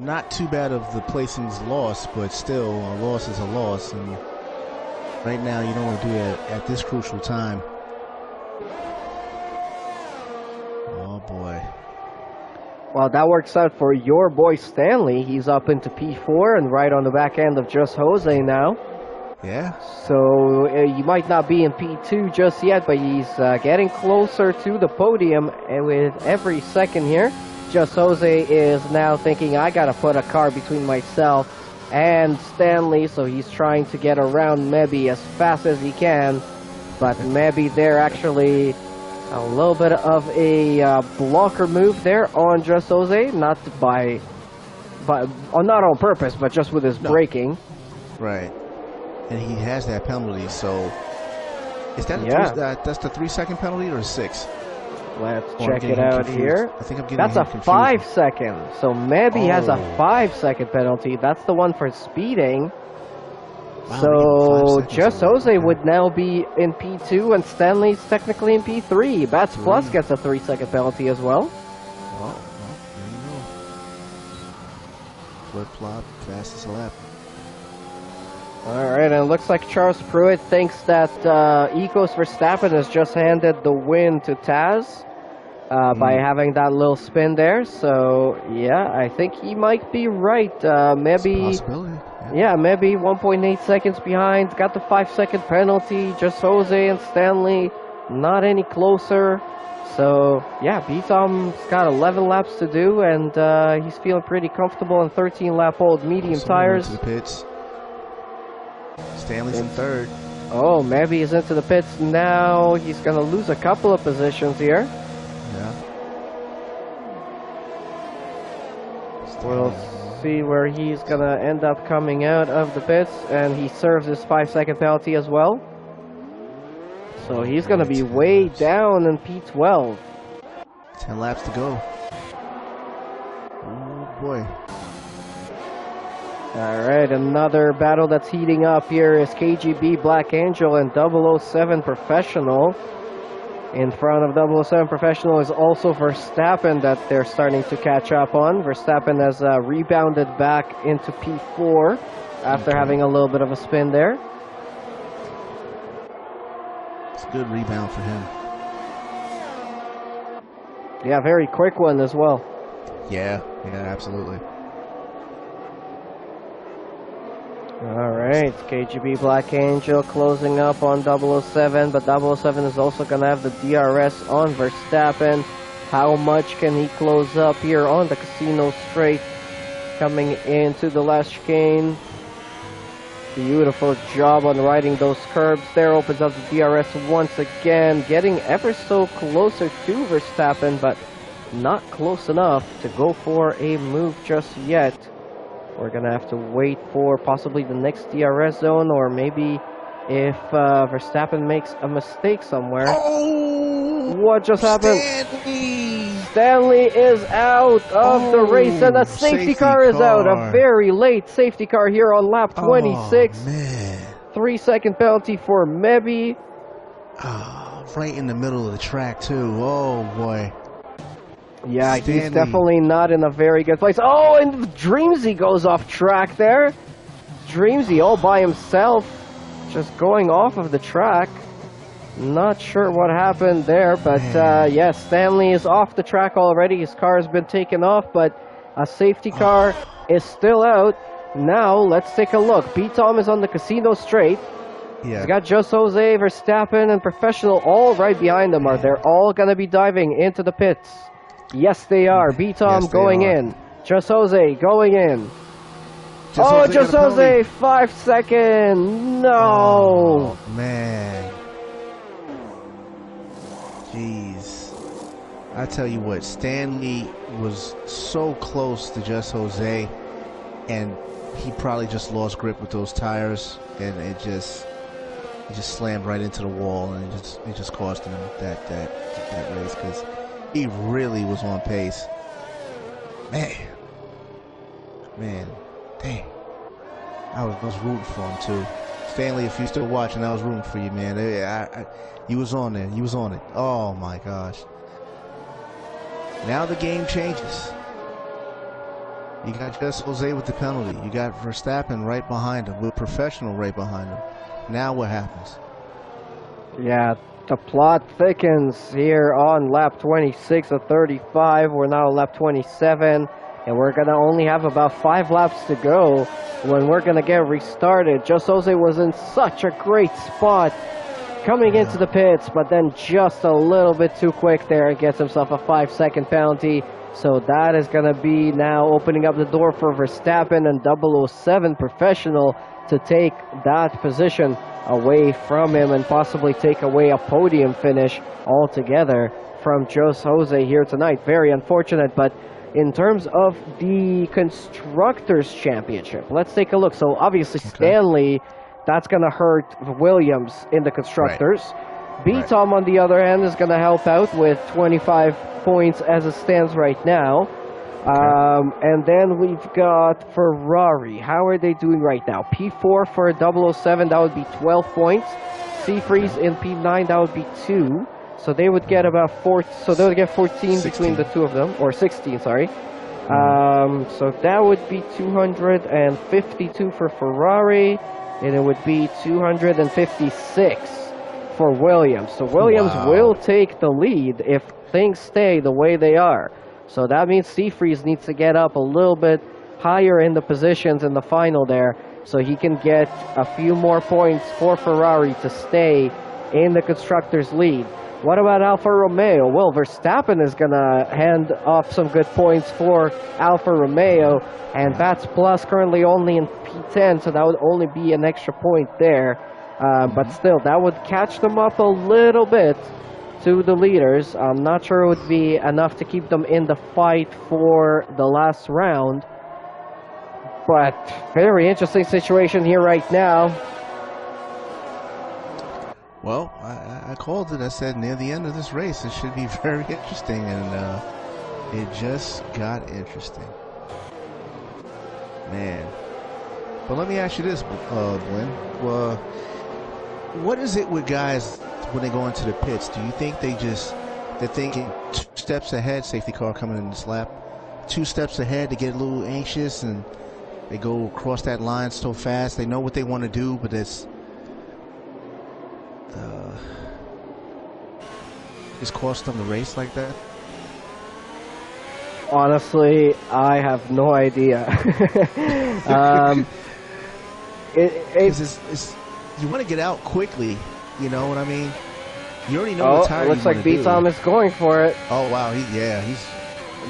Not too bad of the placings lost, but still, a loss is a loss. And right now, you don't want to do it at this crucial time. Oh, boy. Well, that works out for your boy Stanley. He's up into P4 and right on the back end of Just Jose now. Yeah. So you might not be in P2 just yet, but he's getting closer to the podium with every second here. Just Jose is now thinking, I got to put a car between myself and Stanley, so he's trying to get around Mebi as fast as he can. But Mebi there actually a little bit of a blocker move there on Just Jose, not not on purpose, but just with his braking. Right. And he has that penalty, so is that that's the 3-second penalty or 6? Let's check it out here. I think I'm getting That's a 5-second. So Mebi has a 5-second penalty. That's the one for speeding. Wow, so Just Jose would now be in P2 and Stanley's technically in P3. Bats Plus gets a 3-second penalty as well. Well, there you go. Flip-flop, fastest lap. Alright, and it looks like Charles Pruitt thinks that Ecos Verstappen has just handed the win to Taz by having that little spin there. So, yeah, I think he might be right. Maybe, maybe 1.8 seconds behind. Got the 5-second penalty. Just Jose and Stanley not any closer. So, yeah, B-Tom's got 11 laps to do, and he's feeling pretty comfortable on 13-lap-old medium tires. To the pits. Stanley's in third. Oh, Mebi is into the pits now. He's going to lose a couple of positions here. Yeah. We'll see where he's going to end up coming out of the pits. And he serves his 5-second penalty as well. So he's going to be way down in P12. 10 laps to go. Oh, boy. Alright, another battle that's heating up here is KGB Black Angel and 007 Professional. In front of 007 Professional is also Verstappen that they're starting to catch up on. Verstappen has rebounded back into P4 after having a little bit of a spin there. It's a good rebound for him. Yeah, very quick one as well. Yeah, absolutely. Alright, KGB Black Angel closing up on 007, but 007 is also going to have the DRS on Verstappen. How much can he close up here on the Casino Straight? Coming into the last chicane. Beautiful job on riding those curbs there. Opens up the DRS once again. Getting ever so closer to Verstappen, but not close enough to go for a move just yet. We're going to have to wait for possibly the next DRS zone, or maybe if Verstappen makes a mistake somewhere. Oh! What just happened? Stanley is out of the race, and a safety car is out. A very late safety car here on lap 26. Oh, man. 3-second penalty for Mebi. Oh, right in the middle of the track, too. Oh, boy. Yeah, he's Stanley. definitely not in a very good place. Oh, and Dreamsy goes off track there. Dreamsy all by himself, just going off of the track. Not sure what happened there, but yes, Stanley is off the track already. His car has been taken off, but a safety car is still out. Now, let's take a look. B-Tom is on the Casino Straight. Yeah. He's got Just Jose, Verstappen, and Professional all right behind him. Are they all going to be diving into the pits? Yes, they are. B-Tom going in. Just Jose going in. Just Jose, 5 seconds. No. Oh, man. Jeez. I tell you what, Stanley was so close to Just Jose, and he probably just lost grip with those tires, and it just slammed right into the wall, and it just cost him that race, because he really was on pace. Man, dang. I was rooting for him too. Stanley, if you're still watching, I was rooting for you, man. You was on there. You was on it. Oh my gosh. Now the game changes. You got Just Jose with the penalty. You got Verstappen right behind him, with Professional right behind him. Now what happens? Yeah, the plot thickens here on lap 26 of 35. We're now on lap 27, and we're going to only have about 5 laps to go when we're going to get restarted. Just Jose was in such a great spot coming into the pits, but then just a little bit too quick there and gets himself a 5-second penalty. So that is going to be now opening up the door for Verstappen and 007 Professional to take that position away from him and possibly take away a podium finish altogether from Just Jose here tonight. Very unfortunate, but in terms of the Constructors Championship, let's take a look. So obviously Stanley, that's going to hurt Williams in the Constructors. B-Tom, on the other hand, is going to help out with 25 points as it stands right now. And then we've got Ferrari. How are they doing right now? P4 for 007, that would be 12 points. Seafreeze in P9, that would be 2. So they would get about 4. So they would get 14 between the two of them, or 16, sorry. So that would be 252 for Ferrari, and it would be 256 for Williams. So Williams will take the lead if things stay the way they are. So that means Seafreeze needs to get up a little bit higher in the positions in the final there, so he can get a few more points for Ferrari to stay in the Constructors' lead. What about Alfa Romeo? Well, Verstappen is going to hand off some good points for Alfa Romeo, and Bats Plus currently only in P10, so that would only be an extra point there. But still, that would catch them up a little bit to the leaders. I'm not sure it would be enough to keep them in the fight for the last round. But very interesting situation here right now. Well, I called it. I said near the end of this race, it should be very interesting, and it just got interesting. Man. But let me ask you this, Glenn. What is it with guys when they go into the pits? Do you think they're thinking 2 steps ahead, safety car coming in this lap, 2 steps ahead, they get a little anxious and they go across that line so fast? They know what they want to do, but it's cost them the race like that? Honestly, I have no idea. You want to get out quickly, you know what I mean? You already know what tire it looks like B-Tom is going for it. Oh, wow. He's...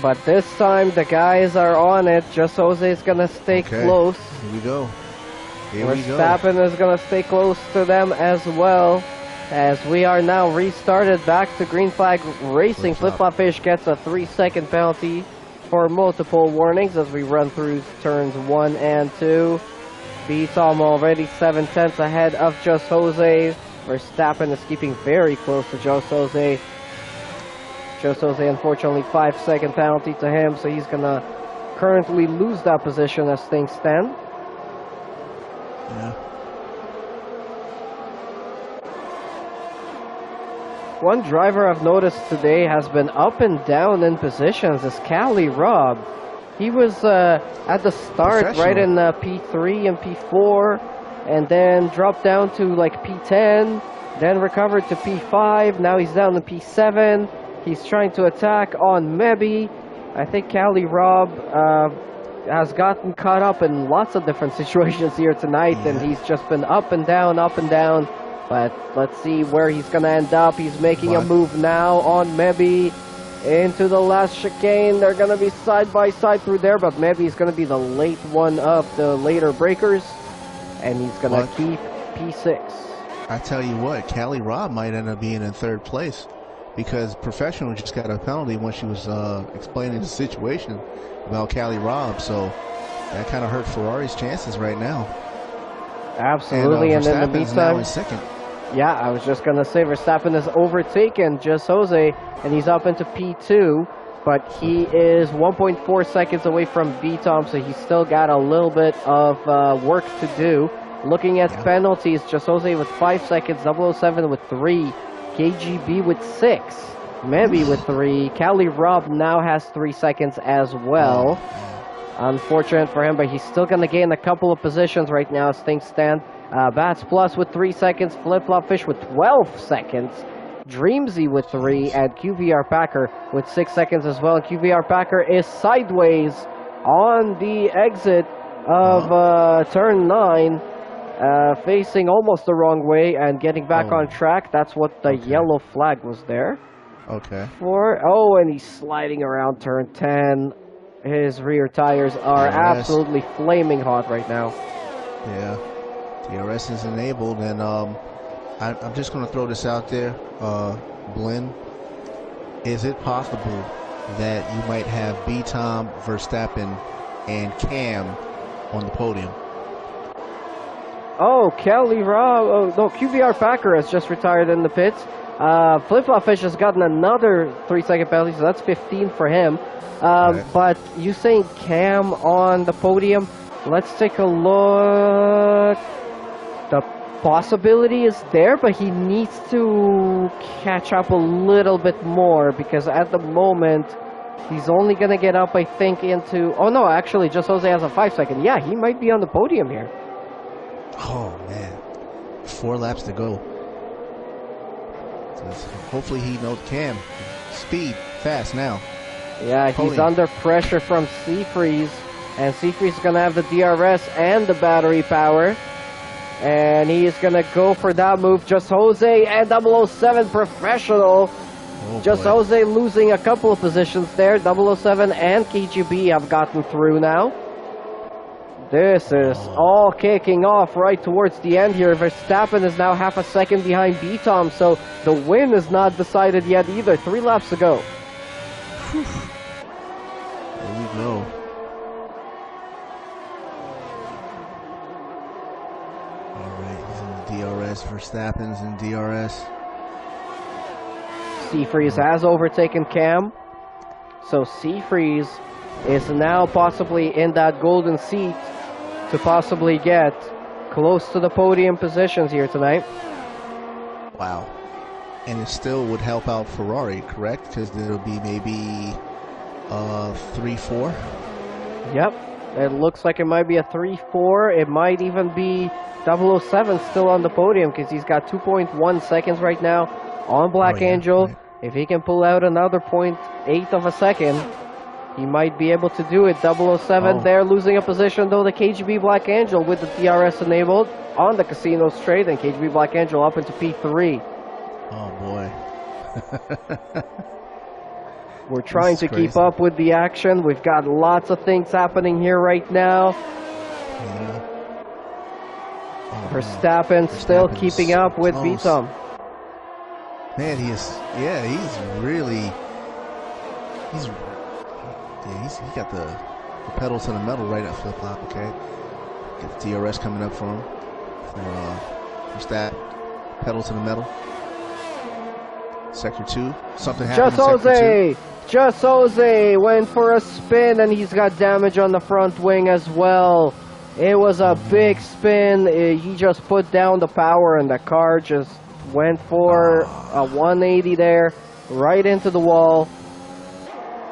But this time, the guys are on it. Just Jose is going to stay close. Here we go. Verstappen is going to stay close to them as well, as we are now restarted back to green flag racing. Flip-Flop Fish gets a 3-second penalty for multiple warnings as we run through turns 1 and 2. B-Tom already 7/10 ahead of Just Jose. Verstappen is keeping very close to Just Jose. Just Jose, unfortunately, 5-second penalty to him, so he's going to currently lose that position as things stand. Yeah. One driver I've noticed today has been up and down in positions is Cali Robb. He was at the start right in P3 and P4, and then dropped down to like P10, then recovered to P5. Now he's down to P7. He's trying to attack on Mebi. I think Cali Robb has gotten caught up in lots of different situations here tonight, and he's just been up and down, up and down. But let's see where he's going to end up. He's making a move now on Mebi into the last chicane. They're going to be side by side through there, but Mebi is going to be the late one of the later breakers, and he's going to keep P6. I tell you what, Cali Robb might end up being in third place, because Professional just got a penalty when she was explaining the situation about Cali Robb, so that kind of hurt Ferrari's chances right now. Absolutely, and in the meantime, now in second. Yeah, I was just going to say Verstappen has overtaken Just Jose, and he's up into P2, but he is 1.4 seconds away from B-Tom, so he's still got a little bit of work to do. Looking at penalties, Just Jose with 5 seconds, 007 with 3, KGB with 6, Mebi with 3, Cali Robb now has 3 seconds as well. Unfortunate for him, but he's still going to gain a couple of positions right now as things stand. Bats Plus with 3 seconds, Flip Flop Fish with 12 seconds, Dreamsy with 3, and QVR Packer with 6 seconds as well. And QVR Packer is sideways on the exit of turn 9, facing almost the wrong way and getting back on track. That's what the yellow flag was there. And he's sliding around turn 10. His rear tires are absolutely flaming hot right now. Yeah, DRS is enabled, and I'm just going to throw this out there, Blinn. Is it possible that you might have B-Tom, Verstappen, and Cam on the podium? Oh, Cali Robb. Oh, no, QVR Packer has just retired in the pits. Flip Flop Fish has gotten another 3-second penalty, so that's 15 for him. But you saying Cam on the podium? Let's take a look. The possibility is there, but he needs to catch up a little bit more, because at the moment he's only going to get up, I think, into... Oh, no, actually, Just Jose has a 5-second. Yeah, he might be on the podium here. Oh, man. 4 laps to go. Hopefully he knows Cam. Speed, fast now. Yeah, he's under pressure from Seafreeze, and Seafreeze is going to have the DRS and the battery power, and he is going to go for that move. Just Jose and 007 Professional. Just Jose losing a couple of positions there. 007 and KGB have gotten through now. This is all kicking off right towards the end here. Verstappen is now half a second behind B-Tom, so the win is not decided yet either. 3 laps to go. There we go. Alright, he's in the DRS. Verstappen's in DRS. Seafreeze has overtaken Cam. So Seafreeze is now possibly in that golden seat to possibly get close to the podium positions here tonight. Wow. And it still would help out Ferrari, correct? Because there'll be maybe 3-4. Yep. It looks like it might be a 3-4. It might even be 007 still on the podium, because he's got 2.1 seconds right now on Black Angel. Right. If he can pull out another 0.8 of a second, he might be able to do it. 007 there losing a position, though. The KGB Black Angel with the DRS enabled on the casino straight, and KGB Black Angel up into P3. Oh boy. We're trying to keep up with the action. We've got lots of things happening here right now. Verstappen still keeping up with B-Tom. Man, he's got the pedal to the metal right at Flip Flop, okay? Got the DRS coming up for him. Verstappen, pedal to the metal. Sector 2, something happened in Sector 2. Just Jose went for a spin, and he's got damage on the front wing as well. It was a big spin. He just put down the power, and the car just went for a 180 there, right into the wall.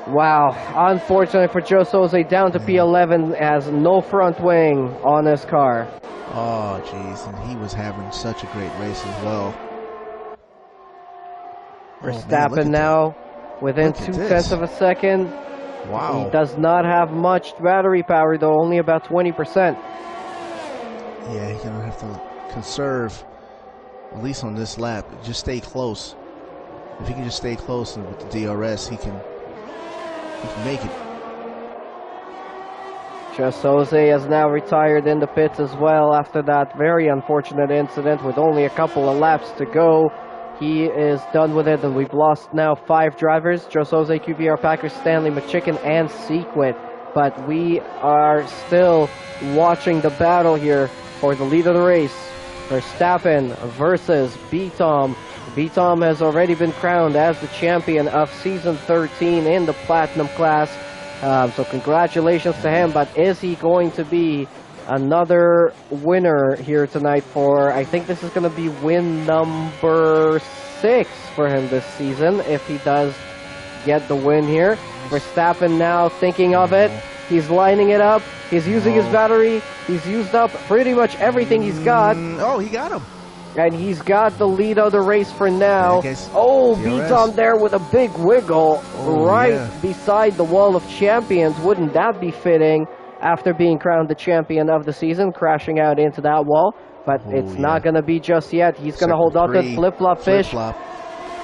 Wow, unfortunately for Joe Souza, down to P11, has no front wing on his car. Oh, jeez, and he was having such a great race as well. Verstappen now within 0.2 of a second. Wow. He does not have much battery power, though, only about 20%. Yeah, he's going to have to conserve, at least on this lap. Just stay close. If he can just stay close with the DRS, he can make it. Just Jose has now retired in the pits as well after that very unfortunate incident with only a couple of laps to go. He is done with it, and we've lost now 5 drivers. Just Jose, QVR, Packers, Stanley, McChicken, and Sequit. But we are still watching the battle here for the lead of the race. Verstappen versus B-Tom. B-Tom has already been crowned as the champion of Season 13 in the Platinum class. So congratulations to him, but is he going to be another winner here tonight for, I think this is going to be win number 6 for him this season, if he does get the win here. Verstappen now thinking of it. He's lining it up. He's using his battery. He's used up pretty much everything he's got. Oh, he got him. And he's got the lead of the race for now. Oh, B-Tom there with a big wiggle beside the wall of champions. Wouldn't that be fitting after being crowned the champion of the season, crashing out into that wall? But it's not going to be just yet. He's going to hold on to Flip-Flop Fish.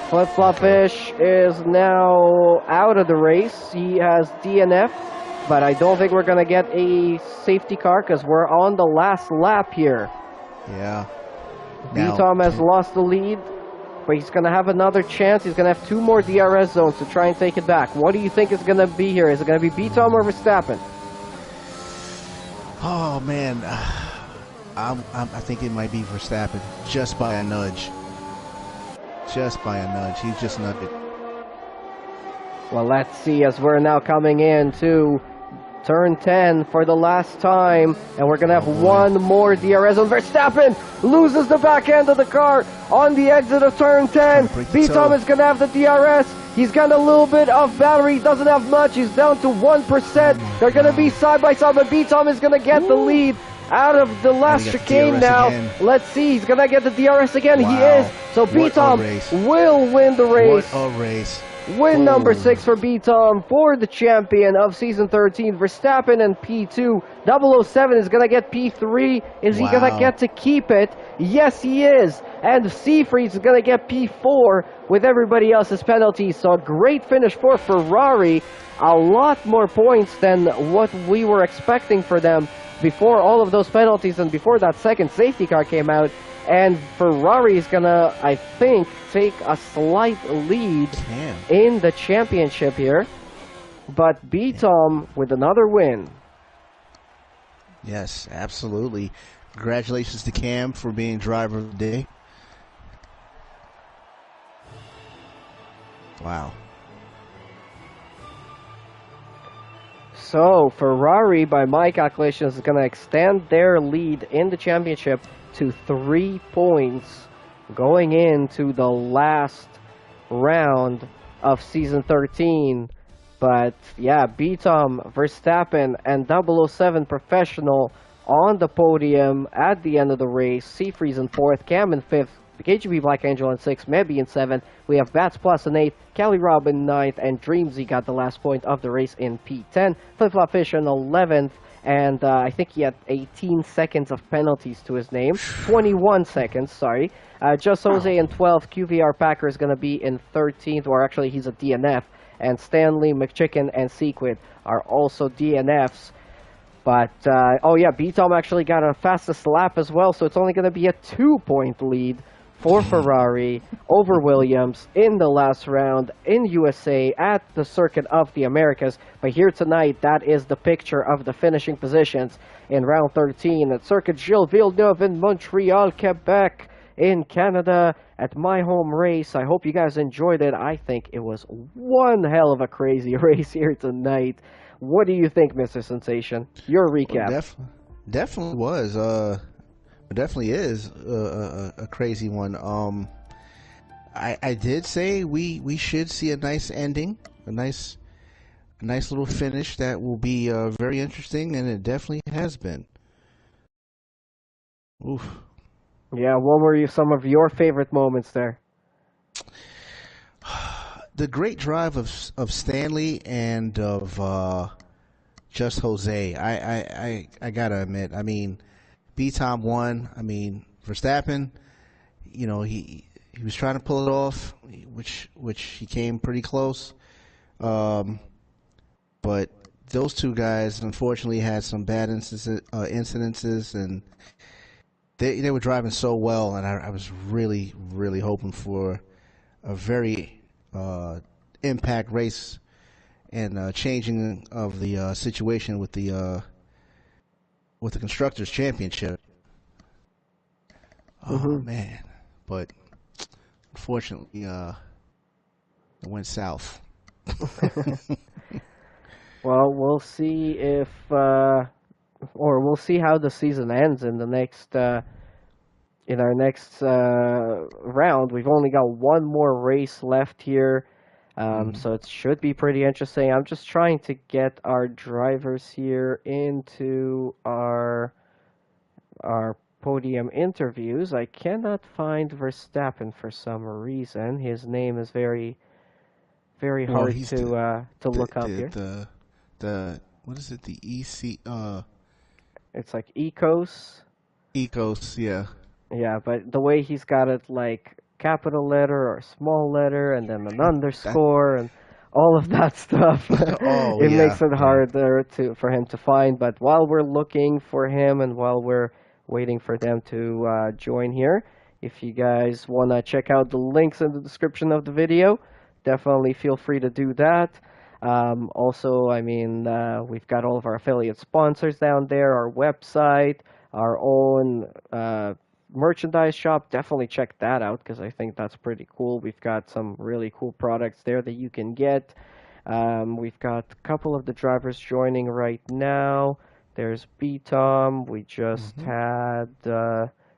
Flip-Flop Fish is now out of the race. He has DNF, but I don't think we're going to get a safety car because we're on the last lap here. Yeah. B-Tom has lost the lead, but he's going to have another chance. He's going to have 2 more DRS zones to try and take it back. What do you think is going to be here? Is it going to be B-Tom or Verstappen? Oh, man. I think it might be Verstappen, just by a nudge. Just by a nudge. He's just nudged it. Well, let's see as we're now coming in to turn 10 for the last time, and we're going to have 1 more DRS zone. Verstappen loses the back end of the car on the exit of turn 10. B-Tom is going to have the DRS. He's got a little bit of battery, doesn't have much. He's down to 1%. They're going to be side by side, but B-Tom is going to get the lead out of the last chicane now. Again. Let's see, he's going to get the DRS again. Wow. He is. So B-Tom will win the race. What a race. Win number 6 for B-Tom for the champion of Season 13. Verstappen and P2. 007 is going to get P3. Is he going to get to keep it? Yes, he is. And Seafreeze is going to get P4 with everybody else's penalties. So a great finish for Ferrari. A lot more points than what we were expecting for them before all of those penalties and before that second safety car came out. And Ferrari is going to, I think, take a slight lead in the championship here. But B-Tom with another win. Yes, absolutely. Congratulations to Cam for being driver of the day. Wow. So Ferrari, by my calculations, is going to extend their lead in the championship to 3 points going into the last round of Season 13. But yeah, B-Tom, Verstappen, and 007 Professional on the podium at the end of the race. Seafreeze in 4th, Cam in 5th, KGB Black Angel in 6th, Mebby in 7th. We have Bats Plus in 8th, Cali Rob in 9th, and Dreamsy got the last point of the race in P10. Flip-Flop Fish in 11th, and I think he had 18 seconds of penalties to his name. 21 seconds, sorry. Just Jose in 12th, QVR Packer is going to be in 13th, or actually he's a DNF. And Stanley, McChicken, and Sequid are also DNFs. But, oh yeah, B-Tom actually got a fastest lap as well, so it's only going to be a 2-point lead for Ferrari over Williams in the last round in USA at the Circuit of the Americas. But here tonight, that is the picture of the finishing positions in round 13 at Circuit Gilles Villeneuve in Montreal, Quebec, in Canada at my home race. I hope you guys enjoyed it. I think it was one hell of a crazy race here tonight. What do you think, Mr. Sensation? Your recap. Well, definitely was. Definitely is a crazy one. I did say we should see a nice ending, a nice little finish that will be very interesting, and it definitely has been. Oof. Yeah, what were some of your favorite moments there? The great drive of Stanley and of Just Jose. I gotta admit. I mean, B Tom won. I mean, Verstappen. You know, he was trying to pull it off, which he came pretty close. Um, but those two guys unfortunately had some bad incidences, and they were driving so well, and I was really hoping for a very impact race and changing of the situation with the Constructors Championship. Oh Hmm. man, but unfortunately, it went south. Well, we'll see if, or we'll see how the season ends in the next, in our next round. We've only got one more race left here, Mm. so it should be pretty interesting. I'm just trying to get our drivers here into our podium interviews. I cannot find Verstappen for some reason. His name is very Well, hard he's to the look up the here. the the what is it? The EC It's like Ecos. Ecos, yeah. Yeah, but the way he's got it like capital letter or small letter and then an That underscore and all of that stuff, oh it yeah, makes it yeah. harder for him to find. But while we're looking for him and while we're waiting for them to join here, if you guys want to check out the links in the description of the video, definitely feel free to do that. Also, I mean, we've got all of our affiliate sponsors down there, our website, our own merchandise shop. Definitely check that out because I think that's pretty cool. We've got some really cool products there that you can get. We've got a couple of the drivers joining right now. There's B Tom. We just Hmm. had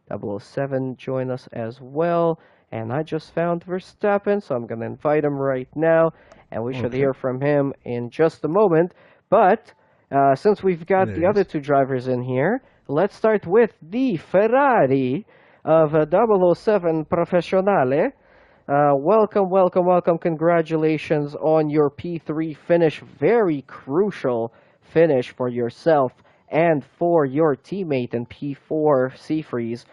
007 join us as well. And I just found Verstappen, so I'm going to invite him right now. And we should Okay, hear from him in just a moment. But since we've got there the he other is. two drivers in here, let's start with the Ferrari of 007 Professionale. Welcome. Congratulations on your P3 finish. Very crucial finish for yourself and for your teammate in P4 Seafreeze.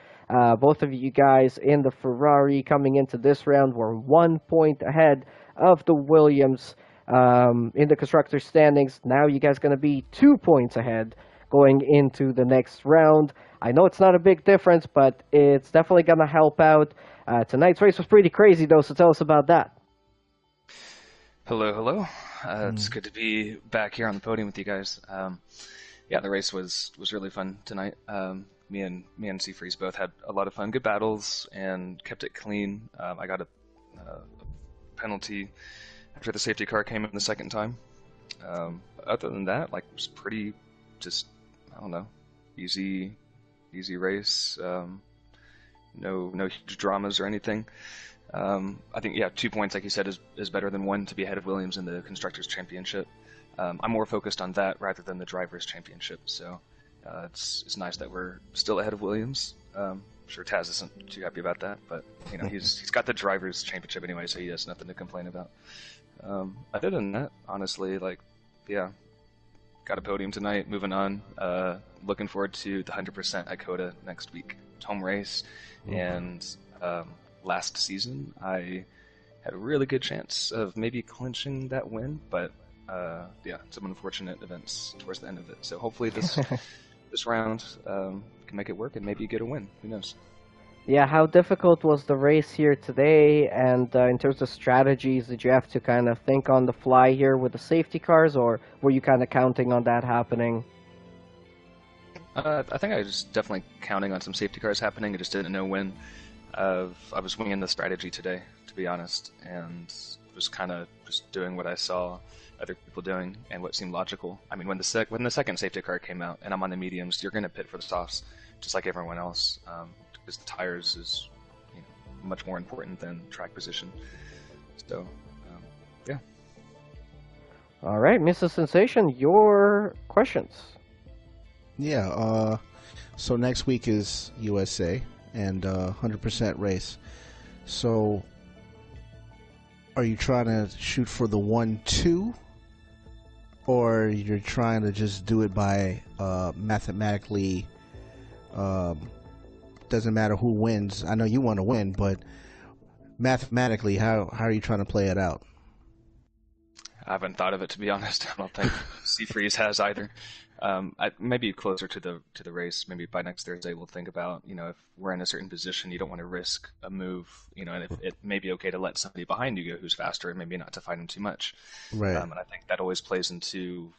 Both of you guys in the Ferrari coming into this round were 1 point ahead of the Williams in the constructor standings. Now you guys going to be 2 points ahead going into the next round. I know it's not a big difference, but it's definitely going to help out. Tonight's race was pretty crazy, though, so tell us about that. Hello. It's Mm. good to be back here on the podium with you guys. Yeah, the race was really fun tonight. Me and Seafreeze both had a lot of fun, good battles, and kept it clean. I got a penalty after the safety car came in the second time. Other than that, like, it was pretty just, I don't know, easy race. No huge dramas or anything. I think, yeah, 2 points, like you said, is better than one to be ahead of Williams in the Constructors Championship. I'm more focused on that rather than the Drivers Championship, so it's nice that we're still ahead of Williams. I'm sure Taz isn't too happy about that, but you know he's got the Drivers Championship anyway, so he has nothing to complain about. Other than that, honestly, like, yeah, got a podium tonight. Moving on. Looking forward to the 100% at Coda next week. It's home race, Oof. and last season I had a really good chance of maybe clinching that win, but yeah, some unfortunate events towards the end of it. So hopefully this round can make it work and maybe get a win. Who knows? Yeah, how difficult was the race here today? And in terms of strategies, did you have to kind of think on the fly here with the safety cars, or were you kind of counting on that happening? I think I was definitely counting on some safety cars happening. I just didn't know when. I was winging the strategy today, to be honest, and was kind of just doing what I saw other people doing and what seemed logical. I mean, when the second safety car came out and I'm on the mediums, you're going to pit for the softs, just like everyone else, because the tires is, you know, much more important than track position. So, yeah. All right, Mrs. Sensation, your questions. Yeah, so next week is USA and 100% race. So are you trying to shoot for the 1-2, or you're trying to just do it by mathematically? Doesn't matter who wins. I know you want to win, but mathematically, how are you trying to play it out? I haven't thought of it, to be honest. I don't think Seafreeze has either. Maybe closer to the race, maybe by next Thursday, we'll think about, if we're in a certain position, you don't want to risk a move, and it may be okay to let somebody behind you go who's faster, and maybe not to fight him too much. Right. And I think that always plays into,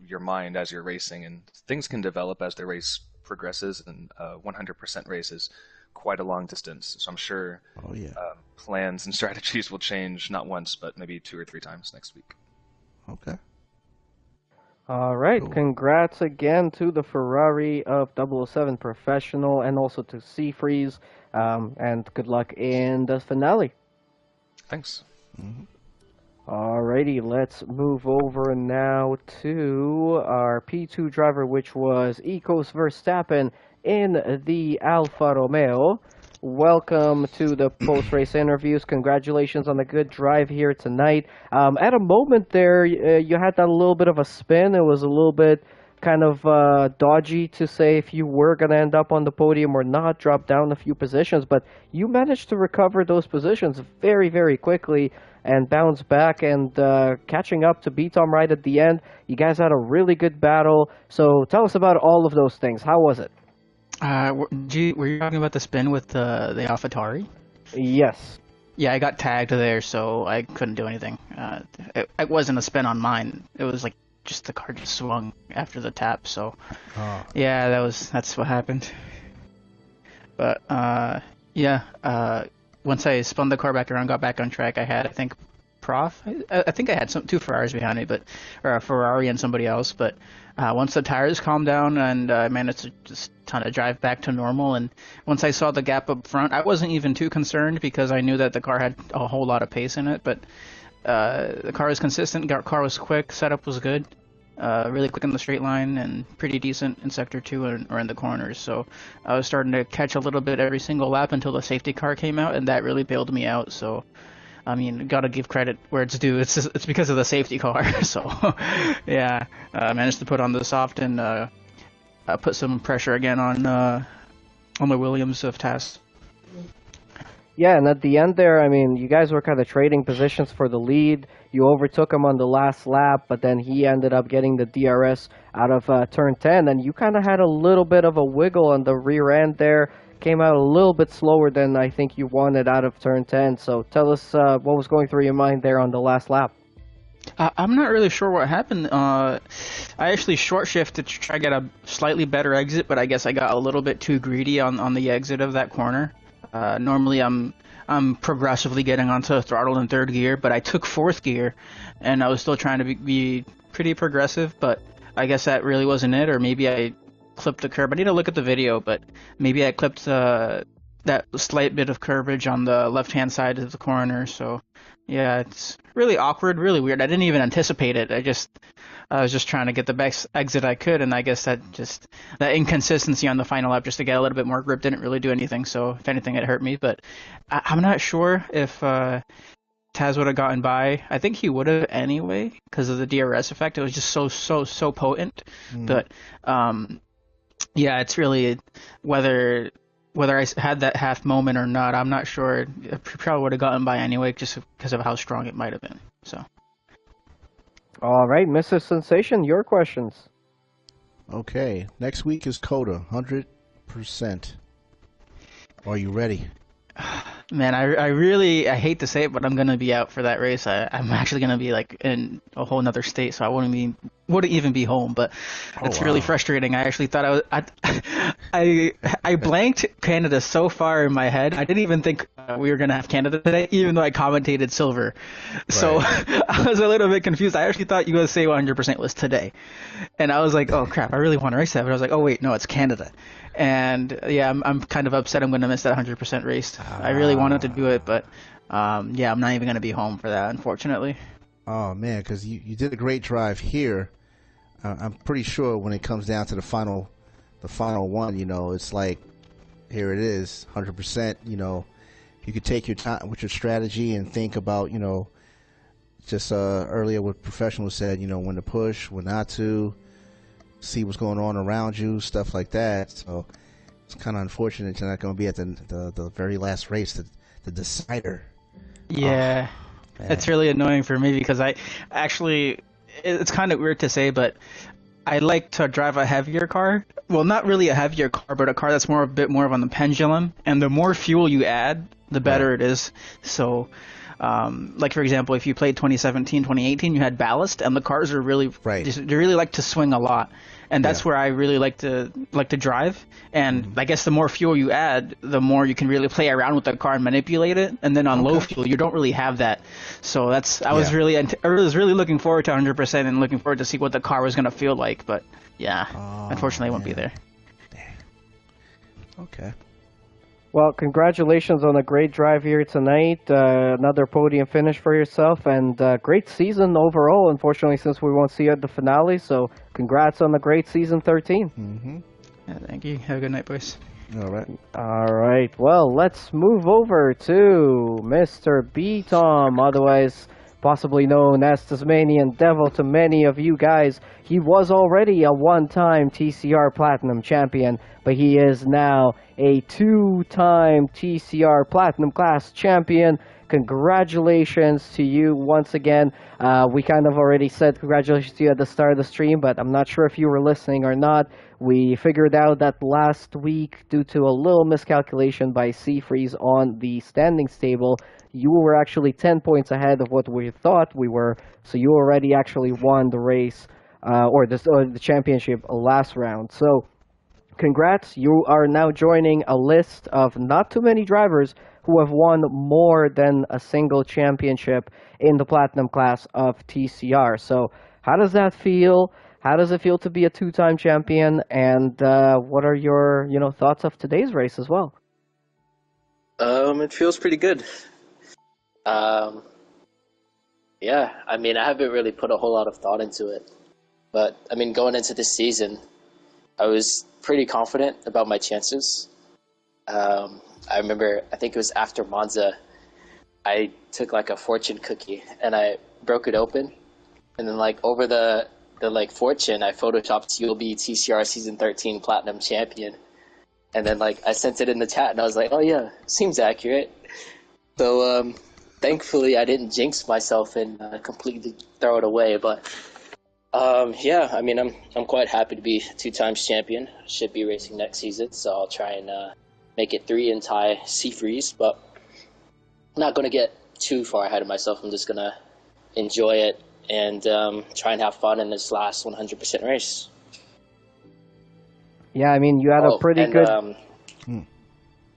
your mind as you're racing, and things can develop as the race progresses, and 100% race is quite a long distance. So I'm sure plans and strategies will change not once, but maybe 2 or 3 times next week. Okay. All right, Cool. Congrats again to the Ferrari of 007 Professional and also to Seafreeze, and good luck in the finale. Thanks. Mm-hmm. Alrighty, let's move over now to our P2 driver, which was Ecos Verstappen in the Alfa Romeo. Welcome to the post-race interviews. Congratulations on the good drive here tonight. At a moment there, you had that little bit of a spin. It was a little bit kind of dodgy to say if you were going to end up on the podium or not, drop down a few positions, but you managed to recover those positions very, very quickly and bounce back and catching up to beat Tom right at the end. You guys had a really good battle, so tell us about all of those things. How was it? Were you talking about the spin with the AlphaTauri? Yes. Yeah, I got tagged there, so I couldn't do anything. It wasn't a spin on mine. It was like just the car just swung after the tap. So yeah, that's what happened. But once I spun the car back around, got back on track, I had, I think, I think I had 2 Ferraris behind me, or a Ferrari and somebody else. But once the tires calmed down and I managed to just kind of drive back to normal, and once I saw the gap up front, I wasn't even too concerned because I knew that the car had a whole lot of pace in it. But the car was consistent, car was quick, setup was good, really quick in the straight line, and pretty decent in Sector 2 or in the corners. So I was starting to catch a little bit every single lap until the safety car came out, and that really bailed me out. So I mean, gotta give credit where it's due. It's because of the safety car. So, yeah, I managed to put on the soft and put some pressure again on the Williams of TAS. Yeah, and at the end there, I mean, you guys were kind of trading positions for the lead. You overtook him on the last lap, but then he ended up getting the DRS out of turn 10, and you kind of had a little bit of a wiggle on the rear end there. Came out a little bit slower than I think you wanted out of turn 10. So tell us what was going through your mind there on the last lap. I'm not really sure what happened. I actually short shifted to try to get a slightly better exit, but I guess I got a little bit too greedy on the exit of that corner. Normally I'm progressively getting onto the throttle in 3rd gear, but I took 4th gear, and I was still trying to be pretty progressive, but I guess that really wasn't it, or maybe I clipped the curb. I need to look at the video, but maybe I clipped that slight bit of curvage on the left-hand side of the corner. So yeah, it's really awkward, really weird. I didn't even anticipate it. I was just trying to get the best exit I could, and I guess that inconsistency on the final lap just to get a little bit more grip didn't really do anything. So if anything, it hurt me. But I'm not sure if Taz would have gotten by. I think he would have anyway because of the DRS effect. It was just so potent. But yeah, it's really whether I had that half moment or not, I'm not sure. I probably would have gotten by anyway just because of how strong it might have been. So. All right, Mrs. Sensation, your questions. Okay, next week is Coda, 100%. Are you ready? Man, I hate to say it, but I'm gonna be out for that race. I'm actually gonna be like in a whole nother state, so I won't be wouldn't even be home. But it's really frustrating. I actually thought I blanked Canada so far in my head. I didn't even think we were gonna have Canada today, even though I commentated silver. So I was a little bit confused. I actually thought USA 100% was today, and I was like, oh crap, I really want to race that. But I was like, oh wait, no, it's Canada. And yeah, I'm kind of upset. I'm gonna miss that 100% race. I really wanted to do it, but yeah, I'm not even gonna be home for that, unfortunately. Oh man, because you did a great drive here. I'm pretty sure when it comes down to the final one, it's like, here it is, 100%. You could take your time with your strategy and think about, just earlier what professionals said, when to push, when not to, see what's going on around you, stuff like that. So it's kind of unfortunate you're not going to be at the very last race, the decider. Yeah. It's really annoying for me because I actually, it's kind of weird to say, but I like to drive a heavier car. Well, not really a heavier car, but a car that's a bit more on the pendulum. And the more fuel you add, the better it is. So, like for example, if you played 2017, 2018, you had ballast, and the cars are really, they really like to swing a lot. And that's where I really like to drive. And I guess the more fuel you add, the more you can really play around with the car and manipulate it. And then on low fuel, you don't really have that. So I was really looking forward to 100% and looking forward to see what the car was going to feel like. But yeah, unfortunately, I won't be there. Dang. Okay. Well, congratulations on a great drive here tonight. Another podium finish for yourself, and great season overall. Unfortunately, since we won't see you at the finale, so congrats on the great season 13. Mm-hmm. Yeah, thank you. Have a good night, boys. All right. All right. Well, let's move over to Mr. B. Tom, otherwise possibly known as Tasmanian Devil to many of you guys. He was already a one-time TCR Platinum champion, but he is now a two-time TCR Platinum Class champion. Congratulations to you once again. We kind of already said congratulations to you at the start of the stream, but I'm not sure if you were listening or not. We figured out that last week, due to a little miscalculation by Seafreeze on the standings table, you were actually 10 points ahead of what we thought we were, so you already actually won the race, or the championship last round. So, congrats, you are now joining a list of not too many drivers who have won more than a single championship in the Platinum class of TCR. So, how does that feel? How does it feel to be a two-time champion? And what are your thoughts of today's race as well? It feels pretty good. Yeah, I mean, I haven't really put a whole lot of thought into it. But, I mean, going into this season, I was pretty confident about my chances. I remember, I think it was after Monza, I took like a fortune cookie and I broke it open. And then like over the like fortune, I photoshopped "You'll be TCR season 13 platinum champion." And then like I sent it in the chat and I was like, oh yeah, seems accurate. So thankfully I didn't jinx myself and completely throw it away. But yeah, I mean, I'm quite happy to be 2 times champion. Should be racing next season, so I'll try and make it 3 and tie Seafreeze. But I'm not going to get too far ahead of myself. I'm just going to enjoy it and try and have fun in this last 100% race. Yeah, I mean, you had a pretty good...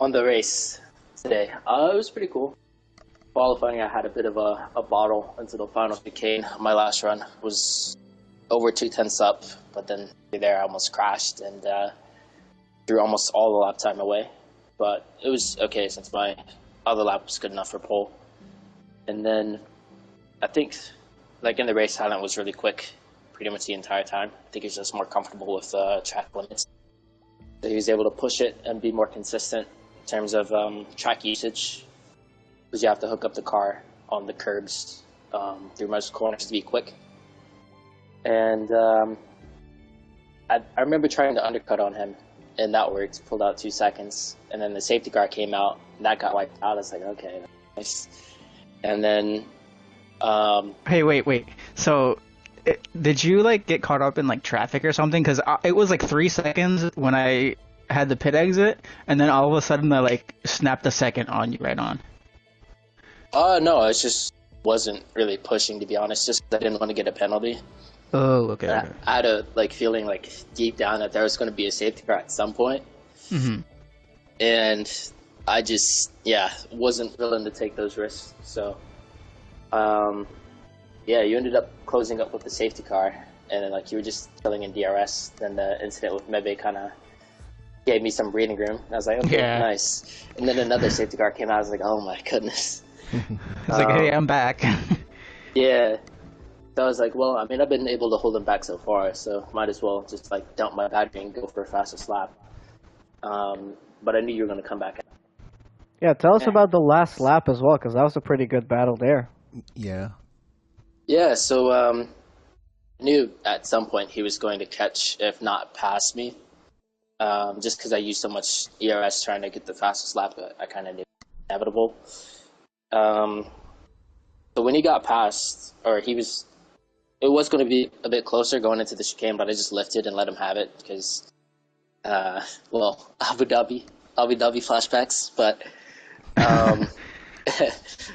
On the race today, it was pretty cool. Qualifying, I had a bit of a bottle into the final chicane. My last run was over 2/10 up, but then there I almost crashed and threw almost all the lap time away. But it was okay since my other lap was good enough for pole. And then I think, like in the race, Highland was really quick pretty much the entire time. I think he was just more comfortable with track limits. So he was able to push it and be more consistent in terms of track usage, because you have to hook up the car on the curbs through most corners to be quick. And I remember trying to undercut on him, and that worked, pulled out 2 seconds. And then the safety car came out, and that got wiped out. I was like, okay, nice. And then... Hey, wait. So, did you, like, get caught up in, like, traffic or something? Because it was, like, 3 seconds when I had the pit exit, and then all of a sudden I, like, snapped a second on you right on. No, I just wasn't really pushing, to be honest, just because I didn't want to get a penalty. Oh, okay. And Okay. I had a like feeling like deep down that there was going to be a safety car at some point, Hmm. and I just wasn't willing to take those risks. So you ended up closing up with the safety car, and then like you were just chilling in DRS. Then the incident with Mebe kind of gave me some breathing room. And I was like, okay, Yeah. nice. And then another safety car came out. I was like, oh my goodness. It's like, hey, I'm back. Yeah. So I was like, well, I mean, I've been able to hold them back so far, so might as well just like dump my battery and go for a fastest lap. But I knew you were going to come back. Yeah, tell us about the last lap as well, because that was a pretty good battle there. Yeah. Yeah, so I knew at some point he was going to catch, if not pass me. Just because I used so much ERS trying to get the fastest lap, I kind of knew it was inevitable. So when he got past, it was going to be a bit closer going into the chicane, but I just lifted and let him have it because, Abu Dhabi flashbacks. But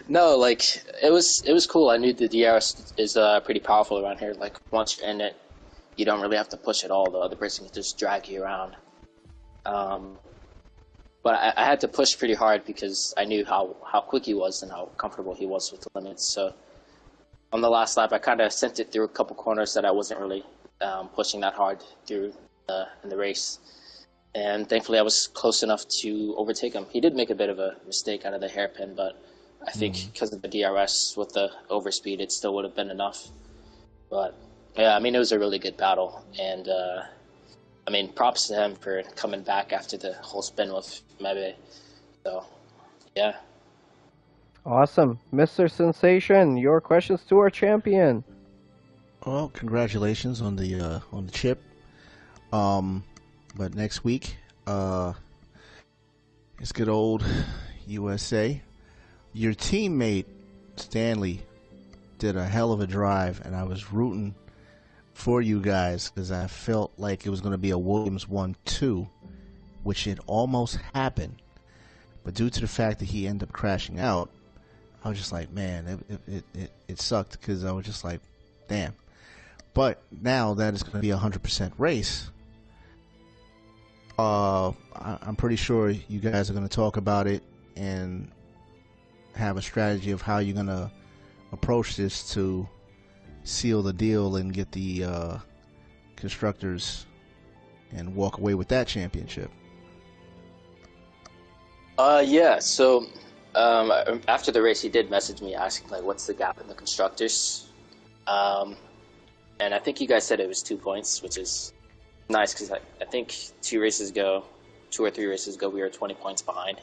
no, like it was cool. I knew the DRS is pretty powerful around here. Like once you're in it, you don't really have to push at all. The other person can just drag you around. But I had to push pretty hard because I knew how quick he was and how comfortable he was with the limits. So on the last lap, I kind of sent it through a couple corners that I wasn't really pushing that hard through in the race. And thankfully, I was close enough to overtake him. He did make a bit of a mistake out of the hairpin, but I think because of the DRS with the overspeed, it still would have been enough. But yeah, I mean, it was a really good battle. And I mean, props to him for coming back after the whole spin with Mebe. So, yeah. Awesome. Mr. Sensation, your questions to our champion. Well, congratulations on the chip. But next week, it's good old USA. Your teammate Stanley did a hell of a drive, and I was rooting for you guys because I felt like it was going to be a Williams 1-2, which it almost happened. But due to the fact that he ended up crashing out, I was just like, man, it sucked because I was just like, damn. But now that it's going to be a 100% race, I'm pretty sure you guys are going to talk about it and have a strategy of how you're going to approach this to seal the deal and get the constructors and walk away with that championship. So after the race, he did message me asking, like, what's the gap in the constructors? And I think you guys said it was 2 points, which is nice because I think 2 or 3 races ago, we were 20 points behind.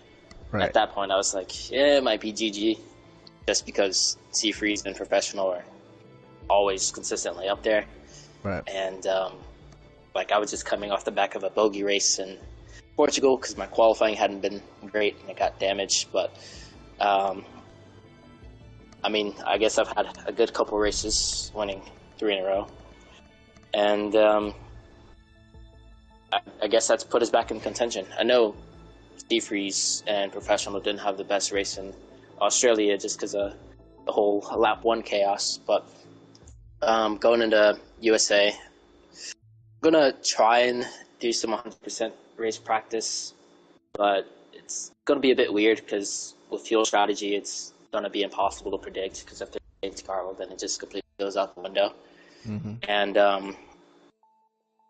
Right. At that point, I was like, yeah, it might be GG, just because Seafreeze and Professional are always consistently up there. Right. And like I was just coming off the back of a bogey race in Portugal because my qualifying hadn't been great and it got damaged. But I mean, I guess I've had a good couple races, winning 3 in a row, and I guess that's put us back in contention. I know Seafreeze and Professional didn't have the best race in Australia just because of the whole lap 1 chaos, but going into USA, I'm gonna try and do some 100% race practice, but it's gonna be a bit weird because with fuel strategy, it's gonna be impossible to predict because if there's a safety car, well, then it just completely goes out the window. Mm-hmm. And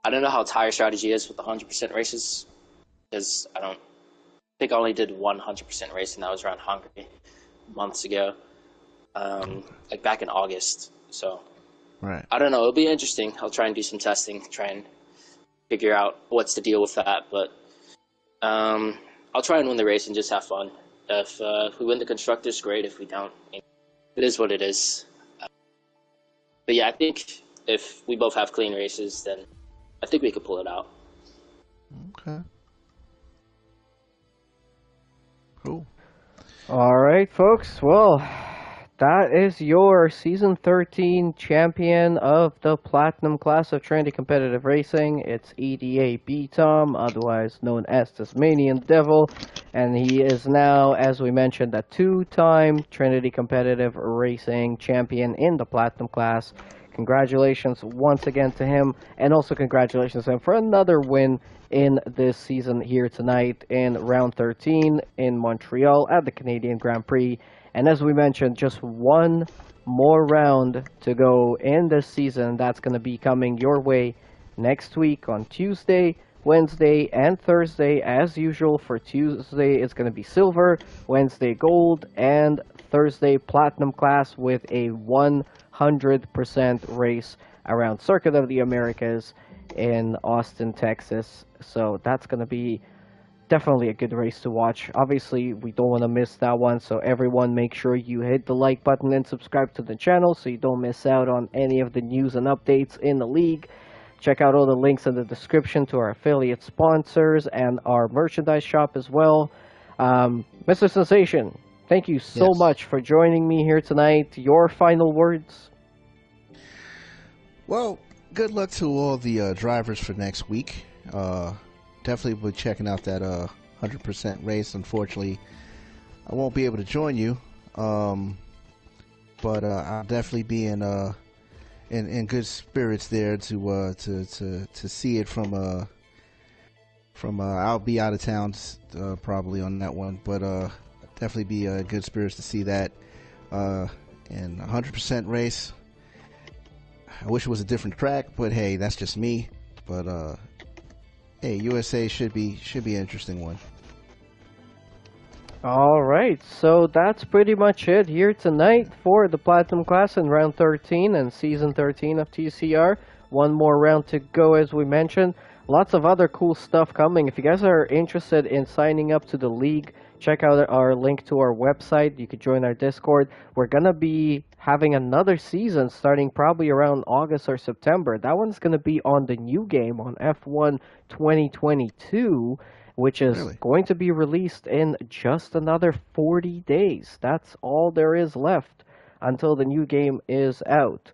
I don't know how tire strategy is with the 100% races because I think I only did 100% race, and that was around Hungary months ago, like back in August. So Right. I don't know. It'll be interesting. I'll try and do some testing, try and figure out what's the deal with that. But I'll try and win the race and just have fun. If we win the constructors, great. If we don't, it is what it is. But yeah, I think if we both have clean races, then I think we could pull it out. Okay. Cool. All right, folks. Well, that is your Season 13 champion of the Platinum class of Trinity Competitive Racing. It's EDA B-Tom, otherwise known as Tasmanian Devil. And he is now, as we mentioned, a 2-time Trinity Competitive Racing champion in the Platinum class. congratulations once again to him, and also congratulations to him for another win in this season here tonight in round 13 in Montreal at the Canadian Grand Prix. And as we mentioned, just one more round to go in this season. That's going to be coming your way next week on Tuesday, Wednesday, and Thursday. As usual, for Tuesday it's going to be silver, Wednesday gold, and Thursday platinum class with a 100% race around Circuit of the Americas in Austin, Texas. So that's going to be definitely a good race to watch. Obviously, we don't want to miss that one, so everyone make sure you hit the like button and subscribe to the channel so you don't miss out on any of the news and updates in the league. Check out all the links in the description to our affiliate sponsors and our merchandise shop as well. Mr. Sensation, thank you so much for joining me here tonight. Your final words? Well, good luck to all the drivers for next week. Definitely be checking out that 100% race. Unfortunately, I won't be able to join you, but I'll definitely be in good spirits there to see it from I'll be out of town probably on that one, but definitely be good spirits to see that. And 100% race. I wish it was a different track, but hey, that's just me. But hey, USA should be an interesting one. Alright, so that's pretty much it here tonight for the Platinum class in round 13 and season 13 of TCR. One more round to go, as we mentioned. Lots of other cool stuff coming. If you guys are interested in signing up to the league, check out our link to our website. You could join our Discord. We're going to be having another season starting probably around August or September. That one's going to be on the new game on F1 2022, which is going to be released in just another 40 days. That's all there is left until the new game is out.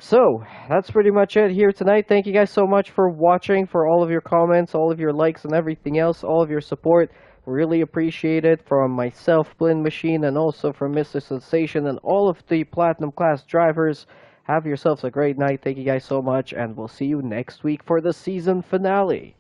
So, that's pretty much it here tonight. Thank you guys so much for watching, for all of your comments, all of your likes and everything else, all of your support. Really appreciate it from myself, Blinn Machine, and also from Mr. Sensation and all of the Platinum class drivers. Have yourselves a great night. Thank you guys so much, and we'll see you next week for the season finale.